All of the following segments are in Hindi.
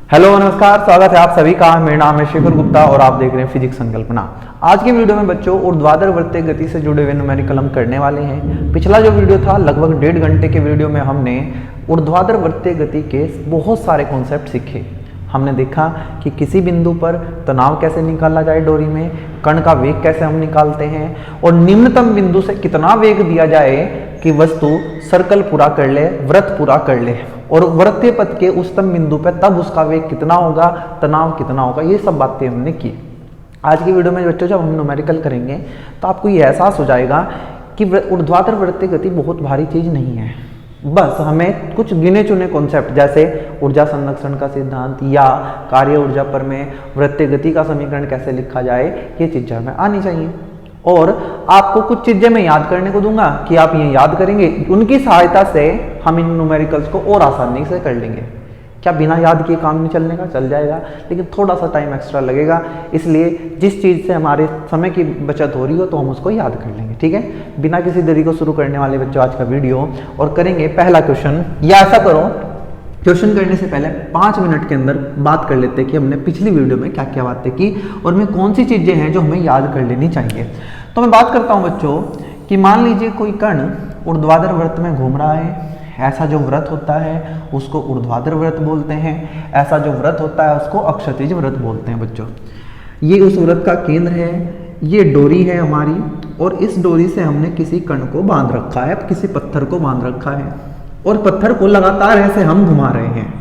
हेलो नमस्कार, स्वागत है आप सभी का। मेरा नाम है शेखर गुप्ता और आप देख रहे हैं फिजिक्स संकल्पना। आज की वीडियो में बच्चों ऊर्ध्वाधर वृत्तीय गति से जुड़े हुए न्यूमेरिकल हम करने वाले हैं। पिछला जो वीडियो था लगभग 1.5 घंटे के वीडियो में हमने ऊर्ध्वाधर वृत्तीय गति के बहुत सारे कॉन्सेप्ट सीखे। हमने देखा कि किसी बिंदु पर तनाव कैसे निकाला जाए डोरी में, कण का वेग कैसे हम निकालते हैं और निम्नतम बिंदु से कितना वेग दिया जाए कि वस्तु सर्कल पूरा कर ले, वृत्त पूरा कर ले, और वृत्तीय पथ के उच्चतम बिंदु पर तब उसका वेग कितना होगा, तनाव कितना होगा, ये सब बातें हमने की। आज की वीडियो में बच्चों जब हम न्यूमेरिकल करेंगे तो आपको ये एहसास हो जाएगा कि ऊर्ध्वाधर वृत्तीय गति बहुत भारी चीज नहीं है। बस हमें कुछ गिने चुने कॉन्सेप्ट जैसे ऊर्जा संरक्षण का सिद्धांत या कार्य ऊर्जा पर में वृत्तीय गति का समीकरण कैसे लिखा जाए, ये चीजें हमें आनी चाहिए। और आपको कुछ चीजें मैं याद करने को दूंगा कि आप ये याद करेंगे, उनकी सहायता से हम इन न्यूमेरिकल्स को और आसानी से कर लेंगे। क्या बिना याद किए काम नहीं चलने का? चल जाएगा, लेकिन थोड़ा सा टाइम एक्स्ट्रा लगेगा। इसलिए जिस चीज़ से हमारे समय की बचत हो रही हो तो हम उसको याद कर लेंगे, ठीक है। बिना किसी देरी को शुरू करने वाले बच्चों आज का वीडियो और करेंगे पहला क्वेश्चन। या ऐसा करो, क्वेश्चन करने से पहले 5 मिनट के अंदर बात कर लेते हैं कि हमने पिछली वीडियो में क्या क्या बातें की और में कौन सी चीज़ें हैं जो हमें याद कर लेनी चाहिए। तो मैं बात करता हूँ बच्चों कि मान लीजिए कोई कण ऊर्ध्वाधर वृत्त में घूम रहा है। ऐसा जो वृत्त होता है उसको ऊर्ध्वाधर वृत्त बोलते हैं, ऐसा जो वृत्त होता है उसको अक्षैतिज वृत्त बोलते हैं बच्चों। ये उस वृत्त का केंद्र है, ये डोरी है हमारी, और इस डोरी से हमने किसी कण को बांध रखा है, किसी पत्थर को बांध रखा है, और पत्थर को लगातार ऐसे हम घुमा रहे हैं।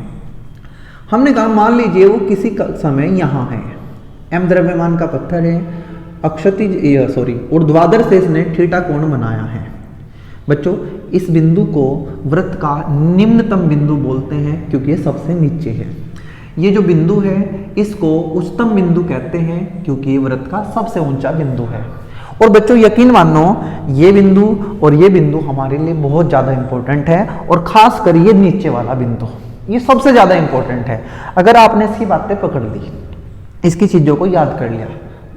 हमने कहा मान लीजिए वो किसी समय यहाँ है, m द्रव्यमान का पत्थर है, ऊर्ध्वाधर से इसने थीटा कोण बनाया है। बच्चों इस बिंदु को वृत्त का निम्नतम बिंदु बोलते हैं क्योंकि ये सबसे नीचे है। ये जो बिंदु है इसको उच्चतम बिंदु कहते हैं क्योंकि ये वृत्त का सबसे ऊंचा बिंदु है। और बच्चों यकीन मानो ये बिंदु और ये बिंदु हमारे लिए बहुत ज़्यादा इंपॉर्टेंट है, और खास कर ये नीचे वाला बिंदु ये सबसे ज़्यादा इंपॉर्टेंट है। अगर आपने इसकी बातें पकड़ ली, इसकी चीज़ों को याद कर लिया,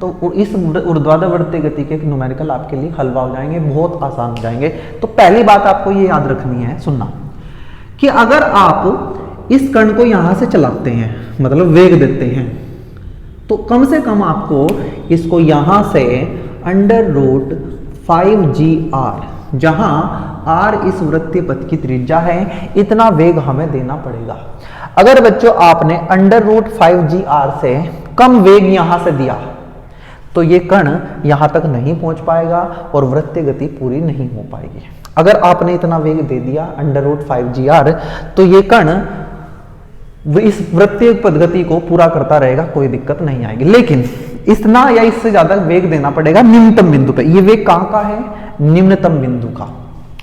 तो इस ऊर्ध्वाधर वृत्तीय गति के न्यूमेरिकल आपके लिए हलवा हो जाएंगे, बहुत आसान हो जाएंगे। तो पहली बात आपको ये याद रखनी है, सुनना, कि अगर आप इस कण को यहां से चलाते हैं, मतलब वेग देते हैं, तो कम से कम आपको इसको यहां से √5gr, जहां r इस वृत्तीय पथ की त्रिज्या है, इतना वेग हमें देना पड़ेगा। अगर बच्चों आपने √5gr से कम वेग यहां से दिया तो ये कण यहां तक नहीं पहुंच पाएगा और वृत्तीय गति पूरी नहीं हो पाएगी। अगर आपने इतना वेग दे दिया √5gr तो ये कण इस वृत्तीय गति को पूरा करता रहेगा, कोई दिक्कत नहीं आएगी। लेकिन इतना या इससे ज्यादा वेग देना पड़ेगा निम्नतम बिंदु पे। ये वेग कहां का है? निम्नतम बिंदु का।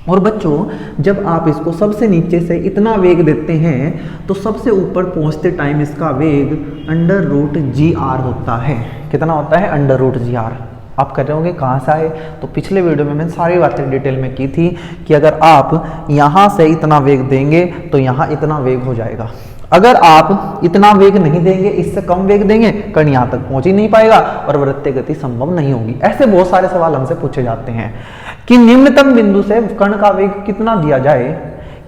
और बच्चों जब आप इसको सबसे नीचे से इतना वेग देते हैं तो सबसे ऊपर पहुंचते टाइम इसका वेग √gr होता है। कितना होता है? √gr। आप कह रहे होंगे कहाँ से आए? तो पिछले वीडियो में मैंने सारी बातें डिटेल में की थी कि अगर आप यहाँ से इतना वेग देंगे तो यहाँ इतना वेग हो जाएगा। अगर आप इतना वेग नहीं देंगे, इससे कम वेग देंगे, कण यहाँ तक पहुंच ही नहीं पाएगा और वृत्तीय गति संभव नहीं होगी। ऐसे बहुत सारे सवाल हमसे पूछे जाते हैं कि निम्नतम बिंदु से कण का वेग कितना दिया जाए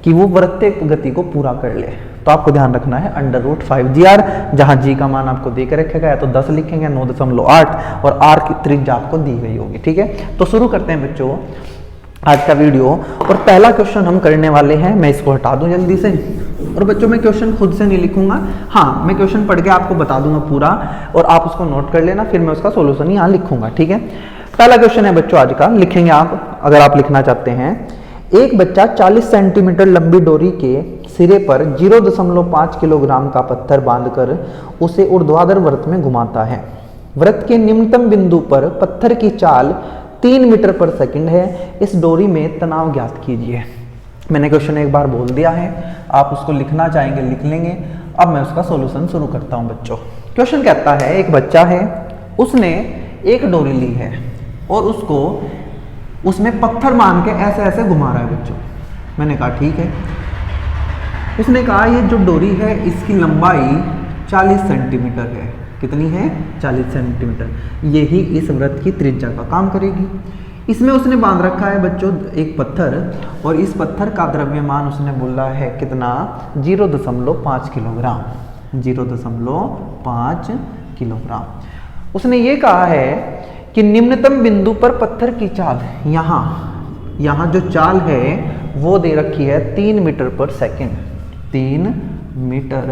कि वो वृत्तीय गति को पूरा कर ले। तो आपको ध्यान रखना है √5gr, जहां g का मान आपको दे के रखेगा या तो 10 लिखेंगे 9.8, और r की त्रिज्या आपको दी गई होगी, ठीक है। तो शुरू करते हैं बच्चों आज का वीडियो, और पहला क्वेश्चन हम करने वाले हैं। मैं इसको हटा दूं जल्दी से, और बच्चों मैं क्वेश्चन खुद से नहीं लिखूंगा, हाँ मैं क्वेश्चन पढ़ के आपको बता दूंगा पूरा, और आप उसको नोट कर लेना, फिर मैं उसका सोल्यूशन यहाँ लिखूंगा, ठीक है। पहला क्वेश्चन है बच्चों आज का, लिखेंगे आप अगर आप लिखना चाहते हैं। एक बच्चा 40 सेंटीमीटर लंबी डोरी के सिरे पर 0.5 किलोग्राम का पत्थर बांधकर उसे ऊर्ध्वाधर वृत्त में घुमाता है। वृत्त के निम्नतम बिंदु पर पत्थर की चाल 3 मीटर पर सेकंड है। इस डोरी में तनाव ज्ञात कीजिए। मैंने क्वेश्चन एक बार बोल दिया है, आप उसको लिखना चाहेंगे लिख लेंगे। अब मैं उसका सॉल्यूशन शुरू करता हूं बच्चों। क्वेश्चन कहता है एक बच्चा है, उसने एक डोरी ली है और उसको उसमें पत्थर मान के ऐसे ऐसे घुमा रहा है बच्चों। मैंने कहा ठीक है। उसने कहा ये जो डोरी है इसकी लंबाई 40 सेंटीमीटर है। कितनी है? 40 सेंटीमीटर। यही इस वृत्त की त्रिज्या का काम करेगी। इसमें उसने बांध रखा है बच्चों एक पत्थर, और इस पत्थर का द्रव्यमान उसने बोला है कितना? 0.5 किलोग्राम। 0.5 किलोग्राम। उसने ये कहा है कि निम्नतम बिंदु पर पत्थर की चाल, यहाँ जो चाल है वो दे रखी है 3 मीटर पर सेकेंड, 3 मीटर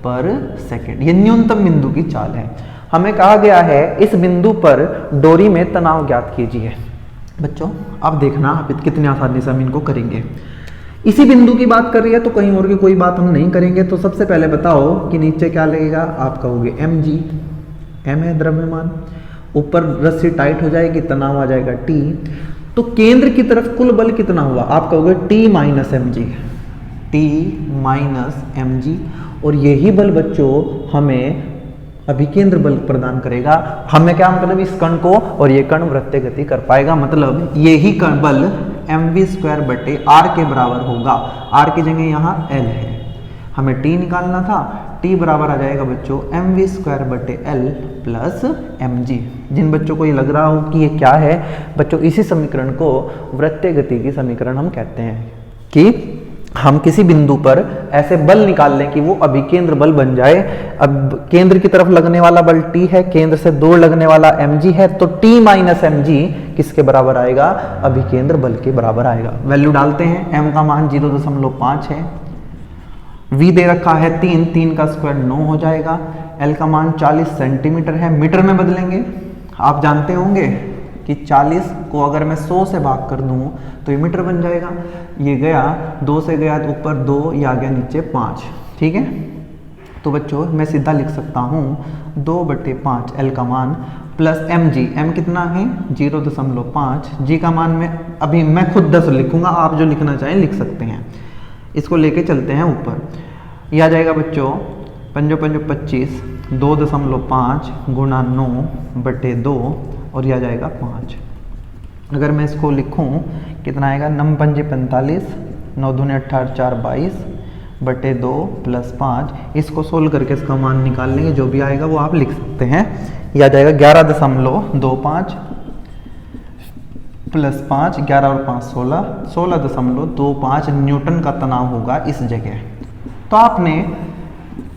पर सेकेंड, ये न्यूनतम बिंदु की चाल है। हमें कहा गया है इस बिंदु पर डोरी में तनाव ज्ञात कीजिए। बच्चों अब देखना आप कितनी आसानी से हम इनको करेंगे। इसी बिंदु की बात कर रही है तो कहीं और की कोई बात हम नहीं करेंगे। तो सबसे पहले बताओ कि नीचे क्या लगेगा, आप कहोगे mg, m है द्रव्यमान, ऊपर रस्सी टाइट हो जाएगी, तनाव आ जाएगा T। तो केंद्र की तरफ कुल बल कितना हुआ, आप कहोगे T माइनस mg, और यही बल बच्चों हमें अभिकेंद्र बल प्रदान करेगा। हमें क्या मतलब इस कण को, और ये कण वृत्तीय गति कर पाएगा, मतलब यही कण बल mv² बटे r के बराबर होगा। r की जगह यहाँ l है, हमें t निकालना था, t बराबर आ जाएगा बच्चों mv² बटे l प्लस mg। जिन बच्चों को ये लग रहा हो कि ये क्या है, बच्चों इसी समीकरण को वृत्तीय गति की समीकरण हम कहते हैं कि हम किसी बिंदु पर ऐसे बल निकाल लें कि वो अभिकेंद्र बल बन जाए। अब केंद्र की तरफ लगने वाला बल T है, केंद्र से दूर लगने वाला mg है, तो T माइनस mg किसके बराबर आएगा, अभिकेंद्र बल के बराबर आएगा। वैल्यू डालते हैं, m का मान 0.5 है, v दे रखा है 3 का स्क्वायर 9 हो जाएगा, l का मान 40 सेंटीमीटर है, मीटर में बदलेंगे। आप जानते होंगे कि 40 को अगर मैं 100 से भाग कर दूं तो ये मीटर बन जाएगा। ये गया 2 से गया तो ऊपर 2, ये आ गया नीचे 5, ठीक है। तो बच्चों मैं सीधा लिख सकता हूँ 2/5 l का मान प्लस mg, m कितना है 0.5, g का मान मैं खुद 10 लिखूंगा, आप जो लिखना चाहें लिख सकते हैं। इसको लेके चलते हैं ऊपर, यह आ जाएगा बच्चों 5 5 25, 2.5 गुणा 9/2, और यह आ जाएगा 5। अगर मैं इसको लिखूं कितना आएगा, 9 5 45, 9 दूनी 18, 4 22 बटे 2 प्लस 5। इसको सोल्व करके इसका मान निकाल लेंगे, जो भी आएगा वो आप लिख सकते हैं। यह आ जाएगा 11.25 प्लस 5, 11 और 5 16, 16.25 न्यूटन का तनाव होगा इस जगह। तो आपने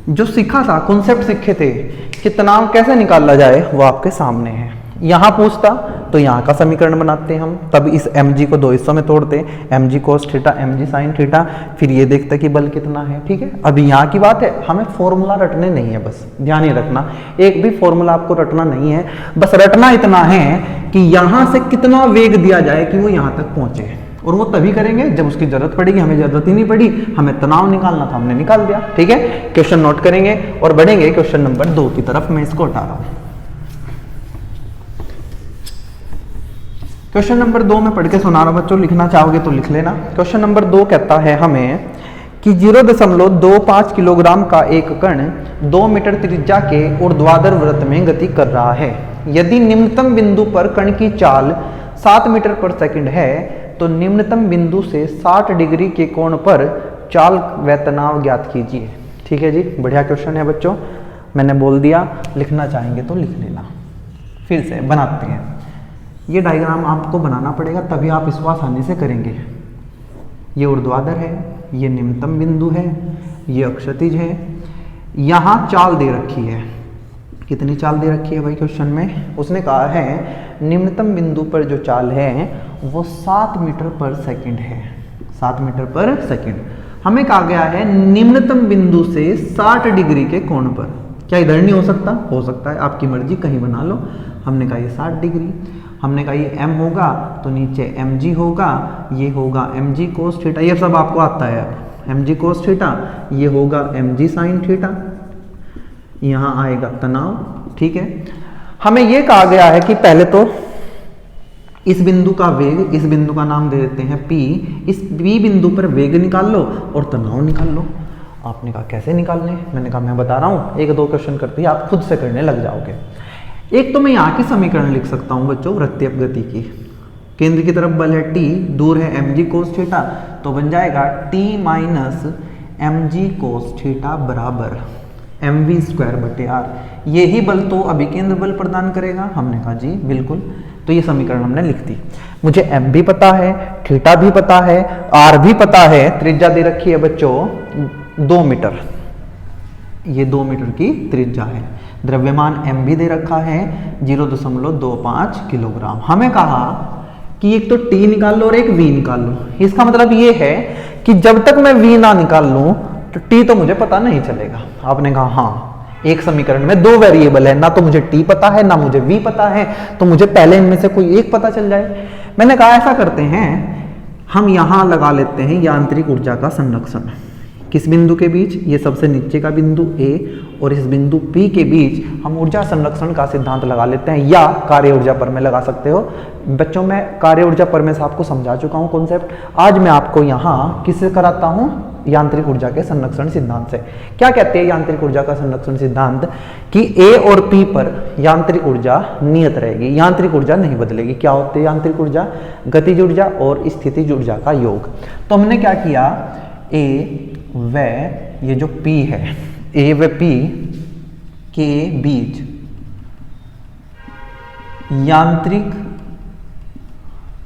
जो सीखा था, कॉन्सेप्ट सीखे थे कि तनाव कैसे निकाला जाए, वो आपके सामने है। यहाँ पूछता तो यहाँ का समीकरण बनाते हम, तब इस mg को 2 हिस्सों में तोड़ते, mg cos theta mg sin theta, फिर ये देखते कि बल कितना है, ठीक है। अभी यहाँ की बात है, हमें फॉर्मूला रटने नहीं है, बस ध्यान ही रखना, एक भी फॉर्मूला आपको रटना नहीं है, बस रटना इतना है कि यहाँ से कितना वेग दिया जाए कि वो यहाँ तक पहुँचे, और वो तभी करेंगे जब उसकी जरूरत पड़ेगी। हमें जरूरत ही नहीं पड़ी, हमें तनाव निकालना था, हमने निकाल दिया, ठीक है। क्वेश्चन नोट करेंगे और बढ़ेंगे क्वेश्चन नंबर 2 की तरफ। मैं इसको हटा रहा हूँ। क्वेश्चन नंबर 2 में पढ़ के सुना रहा हूं बच्चों, लिखना चाहोगे तो लिख लेना। क्वेश्चन नंबर 2 कहता है हमें कि 0.25 किलोग्राम का एक कण 2 मीटर त्रिज्या के ऊर्ध्वाधर वृत्त में गति कर रहा है। यदि निम्नतम बिंदु पर कण की चाल 7 मीटर पर सेकंड है तो निम्नतम बिंदु से 60 डिग्री के कोण पर चाल व तनाव ज्ञात कीजिए। ठीक है जी, बढ़िया क्वेश्चन है बच्चों, मैंने बोल दिया, लिखना चाहेंगे तो लिख लेना। फिर से बनाते हैं, ये डायग्राम आपको बनाना पड़ेगा तभी आप इसको आसानी से करेंगे। ये ऊर्ध्वाधर है, ये निम्नतम बिंदु है, ये अक्षैतिज है, यहाँ चाल दे रखी है। कितनी चाल दे रखी है भाई क्वेश्चन में? उसने कहा है निम्नतम बिंदु पर जो चाल है वो 7 मीटर पर सेकंड है। 7 मीटर पर सेकंड। हमें कहा गया है निम्नतम बिंदु से 60 डिग्री के कोण पर। क्या इधर नहीं हो सकता? हो सकता है, आपकी मर्जी, कहीं बना लो। हमने कहा ये 60 डिग्री, हमने कहा ये m होगा तो नीचे mg होगा, ये होगा mg cos थीटा, ये सब आपको आता है। mg cos थीटा, ये होगा mg sin थीटा, यहाँ आएगा तनाव। ठीक है, हमें ये कहा गया है कि पहले तो इस बिंदु का वेग, इस बिंदु का नाम दे देते हैं P, इस P बिंदु पर वेग निकाल लो और तनाव निकाल लो। आपने कहा कैसे निकालने? मैंने कहा मैं बता रहा हूँ, 1-2 क्वेश्चन करते ही आप खुद से करने लग जाओगे। एक तो मैं यहाँ की समीकरण लिख सकता हूँ बच्चों, वृत्तीय गति की। केंद्र की तरफ बल है T, दूर है mg cos थीटा, तो बन जाएगा T minus mg cos theta बराबर mv²/r। यही बल तो अभिकेंद्र बल प्रदान करेगा। हमने कहा जी बिल्कुल, तो ये समीकरण हमने लिख दी। मुझे m भी पता है, थीटा भी पता है, r भी पता है, त्रिज्या दे रखी है बच्चों 2 मीटर। ये 2 मीटर की त्रिज्या है। द्रव्यमान m भी दे रखा है 0.25 किलोग्राम। हमें कहा कि एक तो t निकाल लो और एक v निकाल लो। इसका मतलब ये है कि जब तक मैं v ना निकाल लूं तो t तो मुझे पता नहीं चलेगा। आपने कहा हाँ, एक समीकरण में 2 वेरिएबल है, ना तो मुझे t पता है ना मुझे v पता है, तो मुझे पहले इनमें से कोई एक पता चल जाए। मैंने कहा ऐसा करते हैं, हम यहां लगा लेते हैं यांत्रिक ऊर्जा का संरक्षण। किस बिंदु के बीच? ये सबसे नीचे का बिंदु A और इस बिंदु P के बीच हम ऊर्जा संरक्षण का सिद्धांत लगा लेते हैं, या कार्य ऊर्जा पर में लगा सकते हो। बच्चों, मैं कार्य ऊर्जा पर में से आपको समझा चुका हूं कॉन्सेप्ट। आज मैं आपको यहाँ किससे कराता हूं? यांत्रिक ऊर्जा के संरक्षण सिद्धांत से। क्या कहते हैं यांत्रिक ऊर्जा का संरक्षण सिद्धांत? कि A और P पर यांत्रिक ऊर्जा नियत रहेगी, यांत्रिक ऊर्जा नहीं बदलेगी। क्या होती है यांत्रिक ऊर्जा? गतिज ऊर्जा और स्थितिज ऊर्जा का योग। तो हमने क्या किया, A व ये जो P है, A व P के बीच यांत्रिक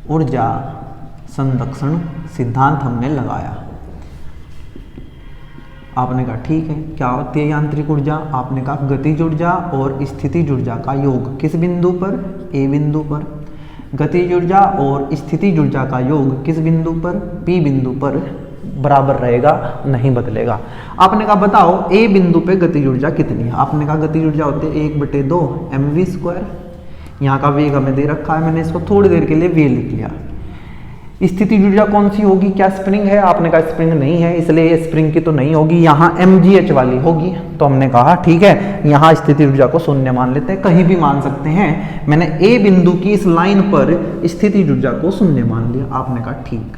ऊर्जा संरक्षण सिद्धांत हमने लगाया। आपने कहा ठीक है, क्या होती है यांत्रिक ऊर्जा? आपने कहा गतिज ऊर्जा और स्थितिज ऊर्जा का योग। किस बिंदु पर? A बिंदु पर। गतिज ऊर्जा और स्थितिज ऊर्जा का योग किस बिंदु पर? P बिंदु पर बराबर रहेगा, नहीं बदलेगा। आपने कहा बताओ A बिंदु पे गतिज ऊर्जा कितनी है? आपने कहा गतिज ऊर्जा होती है 1/2 mv²। यहाँ का वेग हमें दे रखा है, मैंने इसको थोड़ी देर के लिए v लिख लिया। स्थितिज ऊर्जा कौन सी होगी? क्या स्प्रिंग है? आपने कहा स्प्रिंग नहीं है, इसलिए ये स्प्रिंग की तो नहीं होगी, यहाँ mgh वाली होगी। तो हमने कहा ठीक है, यहाँ स्थितिज ऊर्जा को शून्य मान लेते हैं, कहीं भी मान सकते हैं। मैंने A बिंदु की इस लाइन पर स्थितिज ऊर्जा को शून्य मान लिया। आपने कहा ठीक।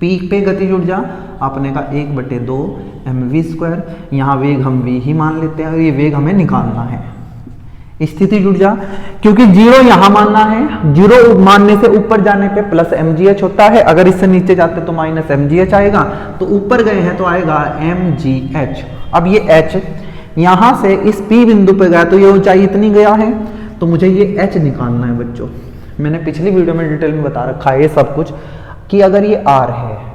P पे गतिज ऊर्जा आपने कहा 1/2 mv²। यहाँ वेग हम v ही मान लेते हैं और ये वेग हमें निकालना है। स्थितिज ऊर्जा, क्योंकि 0 यहाँ मानना है, 0 मानने से ऊपर जाने पे प्लस mgh होता है, अगर इससे नीचे जाते तो माइनस mgh आएगा, तो ऊपर गए हैं तो आएगा mgh। अब ये h यहाँ से इस P बिंदु पे गया तो ये ऊंचाई इतनी गया है, तो मुझे ये h निकालना है। बच्चों, मैंने पिछली वीडियो में डिटेल में बता रखा है ये सब कुछ, कि अगर ये r है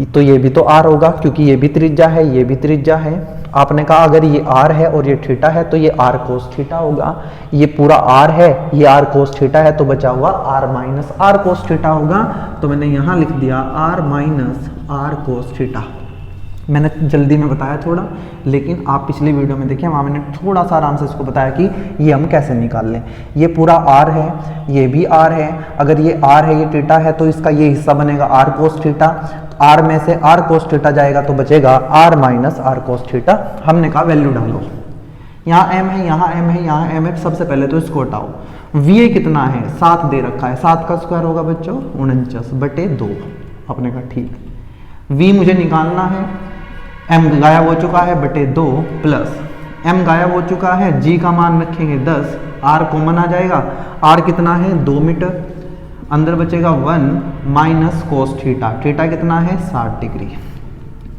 तो ये भी तो r होगा, क्योंकि ये भी त्रिज्या है, ये भी त्रिज्या है। आपने कहा अगर ये r है और ये थीटा है तो ये r cos थीटा होगा। ये पूरा r है, ये r cos थीटा है, तो बचा हुआ r minus r cos theta होगा। तो मैंने यहाँ लिख दिया r minus r cos theta. मैंने जल्दी में बताया थोड़ा, लेकिन आप पिछली वीडियो में देखिए, वहाँ मैंने थोड़ा सा आराम से इसको बताया कि ये हम कैसे निकाल लें। ये पूरा r है, ये भी r है, अगर ये r है, ये थीटा है, तो इसका ये हिस्सा बनेगा r cos थीटा। r में से r cos थीटा जाएगा तो बचेगा r minus r cos theta. हमने कहा वैल्यू डालो, यहाँ m है, यहाँ m है, यहाँ m है। सबसे पहले तो इसको हटाओ। va कितना है? 7 दे रखा है, 7 का स्क्वायर होगा बच्चों 49/2। आपने कहा ठीक। v मुझे निकालना है, m गायब हो चुका है /2 प्लस m गायब हो चुका है, g का मान रखेंगे 10, r कॉमन आ जाएगा। r कितना है? 2 मीटर। अंदर बचेगा 1 माइनस कोस थीटा। थीटा कितना है? 60 डिग्री।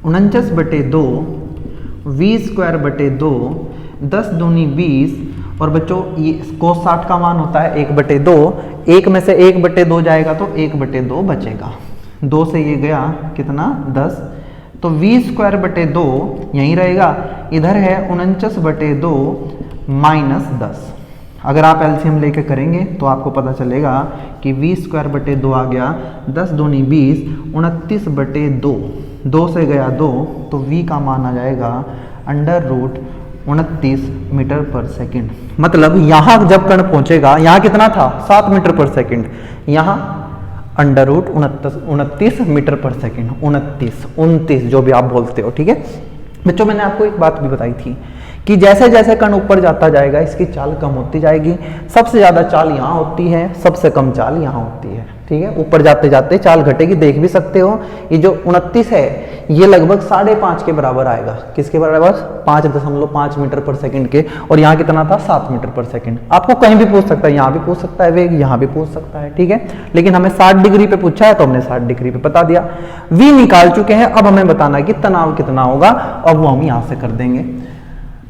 49/2 v²/2, 10 दूनी 20। और बच्चों ये कोस 60 का मान होता है 1/2। 1 में से 1/2 जाएगा तो 1/2 बचेगा। 2 से ये गया कितना? 10। तो v²/2 यहीं रहेगा। इधर है 49/2 माइनस 10। अगर आप एलसीएम लेके करेंगे तो आपको पता चलेगा कि v²/2 आ गया 10 दूनी 20, 29/2। 2 से गया 2, तो v का मान आ जाएगा √29 मीटर पर सेकंड। मतलब यहाँ जब कण पहुंचेगा, यहाँ कितना था? 7 मीटर पर सेकंड, यहाँ √29 मीटर पर सेकंड। 29 जो भी आप बोलते हो, ठीक है बच्चों। मैंने आपको एक बात भी बताई थी कि जैसे जैसे कण ऊपर जाता जाएगा इसकी चाल कम होती जाएगी। सबसे ज्यादा चाल यहाँ होती है, सबसे कम चाल यहाँ होती है, ठीक है। ऊपर जाते जाते चाल घटेगी, देख भी सकते हो। ये जो 29 है ये लगभग 5.5 के बराबर आएगा। किसके बराबर? 5.5 मीटर पर सेकंड के। और यहाँ कितना था? 7 मीटर पर सेकंड। आपको कहीं भी पूछ सकता है, यहाँ भी पूछ सकता है वेग, यहाँ भी पूछ सकता है, ठीक है। लेकिन हमें 60 डिग्री पे पूछा है तो हमने 60 डिग्री पे बता दिया। v निकाल चुके हैं, अब हमें बताना है कि तनाव कितना होगा। अब वो हम यहाँ से कर देंगे।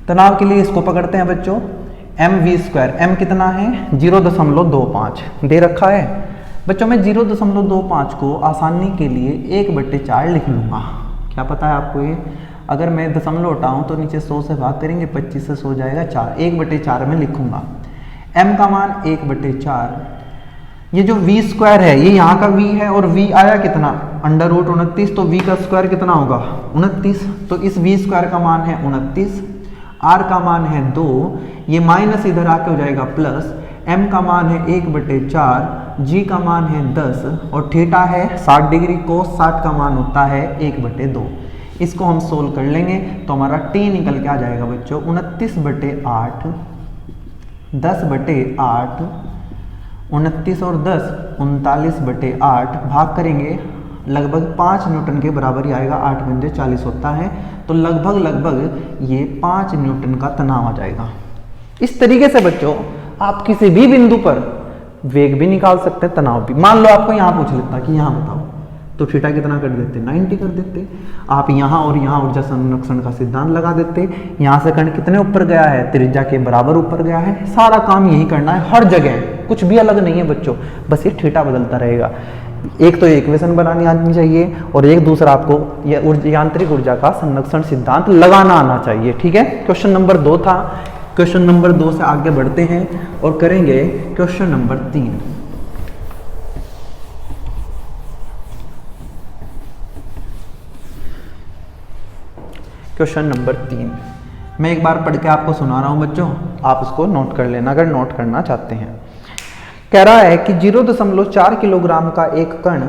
तनाव के लिए इसको पकड़ते हैं बच्चों, mv²। m कितना है? 0.25 दे रखा है बच्चों। मैं 0.25 को आसानी के लिए 1/4 लिख लूंगा। क्या पता है आपको? ये अगर मैं दशमलव उठाऊं तो नीचे 100 से भाग करेंगे, 25 से 100 जाएगा 4, 1/4 में लिखूंगा। m का मान 1/4, ये जो v स्क्वायर है ये यहाँ का v है और v आया कितना √29, तो v का स्क्वायर कितना होगा 29, तो इस v स्क्वायर का मान है 29, r का मान है 2, ये माइनस इधर आके हो जाएगा प्लस, m का मान है 1/4, g का मान है 10 और थीटा है 60 डिग्री, cos 60 का मान होता है 1/2। इसको हम सोल्व कर लेंगे तो हमारा t निकल के आ जाएगा बच्चों 29/8, 10/8, 29 और 10 39/8, भाग करेंगे लगभग 5 न्यूटन के बराबर ही आएगा, 8 पंजे 40 होता है, तो लगभग ये 5 न्यूटन का तनाव आ जाएगा। इस तरीके से बच्चों आप किसी भी बिंदु पर वेग भी निकाल सकते हैं, तनाव भी। मान लो आपको यहाँ पूछ लेता कि यहाँ बताओ, तो थीटा कितना कर देते 90 कर देते। आप यहाँ और यहाँ ऊर्जा संरक्षण का सिद्धांत लगा देते, यहाँ से कण कितने ऊपर गया है, त्रिज्या के बराबर ऊपर गया है। सारा काम यही करना है हर जगह, कुछ भी अलग नहीं है बच्चों, बस ये थीटा बदलता रहेगा। एक तो इक्वेशन बनानी आनी चाहिए और एक दूसरा आपको ये यांत्रिक ऊर्जा का संरक्षण सिद्धांत लगाना आना चाहिए। ठीक है, क्वेश्चन नंबर 2 था। क्वेश्चन नंबर 2 से आगे बढ़ते हैं और करेंगे क्वेश्चन नंबर 3। क्वेश्चन नंबर 3 मैं एक बार पढ़ के आपको सुना रहा हूं बच्चों, आप इसको नोट कर लेना अगर नोट करना चाहते हैं। कह रहा है कि 0.4 किलोग्राम का एक कण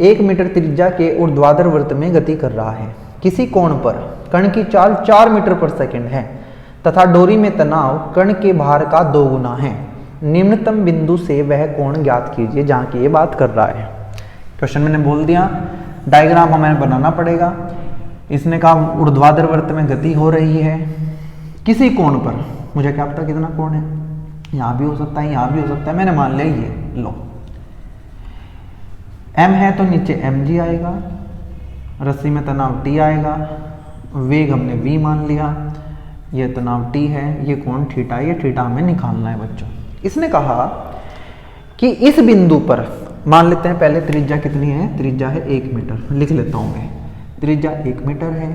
1 मीटर त्रिज्या के ऊर्ध्वाधर वृत्त में गति कर रहा है। किसी कोण पर कण की चाल 4 मीटर पर सेकंड है तथा डोरी में तनाव कण के भार का 2 गुना है। निम्नतम बिंदु से वह कोण ज्ञात कीजिए जहां की ये बात कर रहा है। क्वेश्चन मैंने बोल दिया, डायग्राम हमें बनाना पड़ेगा। इसने कहा ऊर्ध्वाधर वृत्त में गति हो रही है किसी कोण पर, मुझे क्या पता कितना कोण है, यहां भी हो सकता है यहां भी हो सकता है, मैंने मान लिया ये लो m है तो नीचे mg आएगा, रस्सी में तनाव t आएगा, वेग हमने v मान लिया, ये तनाव t है, ये कोण थीटा, ये थीटा हमें निकालना है बच्चों। इसने कहा कि इस बिंदु पर मान लेते हैं पहले त्रिज्या कितनी है, त्रिज्या है 1 मीटर, लिख लेता हूं मैं, त्रिज्या 1 मीटर है।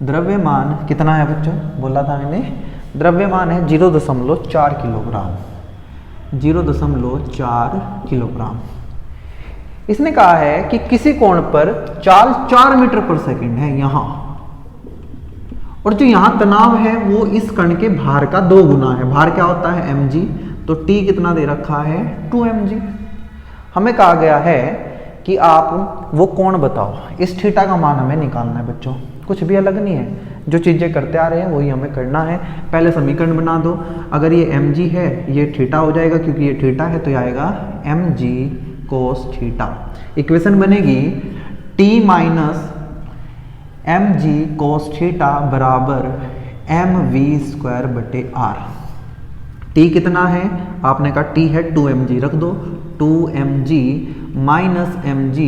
द्रव्यमान कितना है बच्चों, बोला था मैंने, द्रव्यमान है 0.4 किलोग्राम, 0.4 किलोग्राम। इसने कहा है कि किसी कोण पर चाल 4 मीटर पर सेकंड है यहां, और जो यहां तनाव है वो इस कण के भार का 2 गुना है। भार क्या होता है mg, तो t कितना दे रखा है 2 mg। हमें कहा गया है कि आप वो कोण बताओ, इस थीटा का मान हमें निकालना है बच्चों, कुछ भी अलग नहीं है, जो चीजें करते आ रहे हैं वही हमें करना है। पहले समीकरण बना दो, अगर ये mg है ये थीटा हो जाएगा, क्योंकि ये थीटा है तो ये आएगा mg cos थीटा। इक्वेशन बनेगी t minus mg cos theta बराबर mv²/r। t कितना है, आपने कहा t है 2 mg, रख दो 2 mg minus mg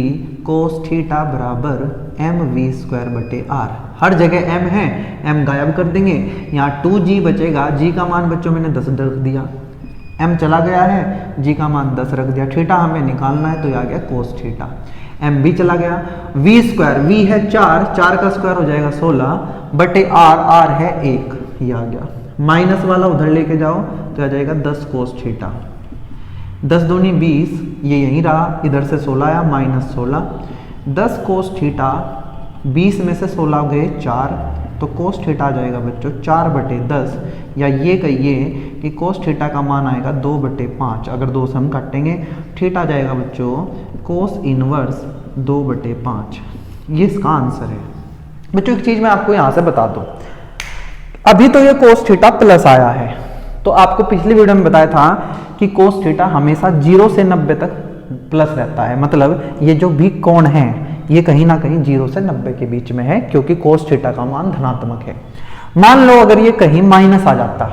cos theta बराबर mv²/r। हर जगह m है, m गायब कर देंगे, यहाँ 2g बचेगा, g का मान बच्चों मैंने 10 रख दिया, m चला गया है, g का मान 10 रख दिया, थीटा हमें निकालना है तो ये आ गया cos थीटा, m भी चला गया, v² v है 4, 4 का स्क्वायर हो जाएगा 16/r, r है 1, ये आ गया, माइनस वाला उधर लेके जाओ तो आ जाएगा 10 cos थीटा, 10 दूनी 20, ये यहीं रहा, इधर से 16 आया -16, 10 cos थीटा, 20 में से 16 गए 4, तो cos थीटा आ जाएगा बच्चों 4/10, या ये कहिए कि cos थीटा का मान आएगा 2/5, अगर 2 से हम काटेंगे थीटा आ जाएगा बच्चों cos इनवर्स 2/5, ये इसका आंसर है। बच्चों एक चीज मैं आपको यहां से बता दूं, अभी तो ये cos थीटा प्लस आया है, तो आपको पिछली वीडियो में बताया था कि cos थीटा हमेशा 0 से 90 तक प्लस रहता है, मतलब ये जो भी कोण है ये कहीं ना कहीं 0 से 90 के बीच में है, क्योंकि cos थीटा का मान धनात्मक है। मान लो अगर ये कहीं माइनस आ जाता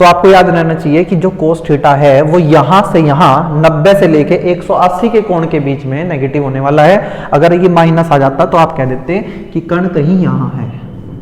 तो आपको याद रहना चाहिए कि जो cos थीटा है वो यहां से यहां 90 से लेके 180 के कोण के बीच में नेगेटिव होने वाला है। अगर ये माइनस आ जाता तो आप कह देते कि कण कहीं यहां है,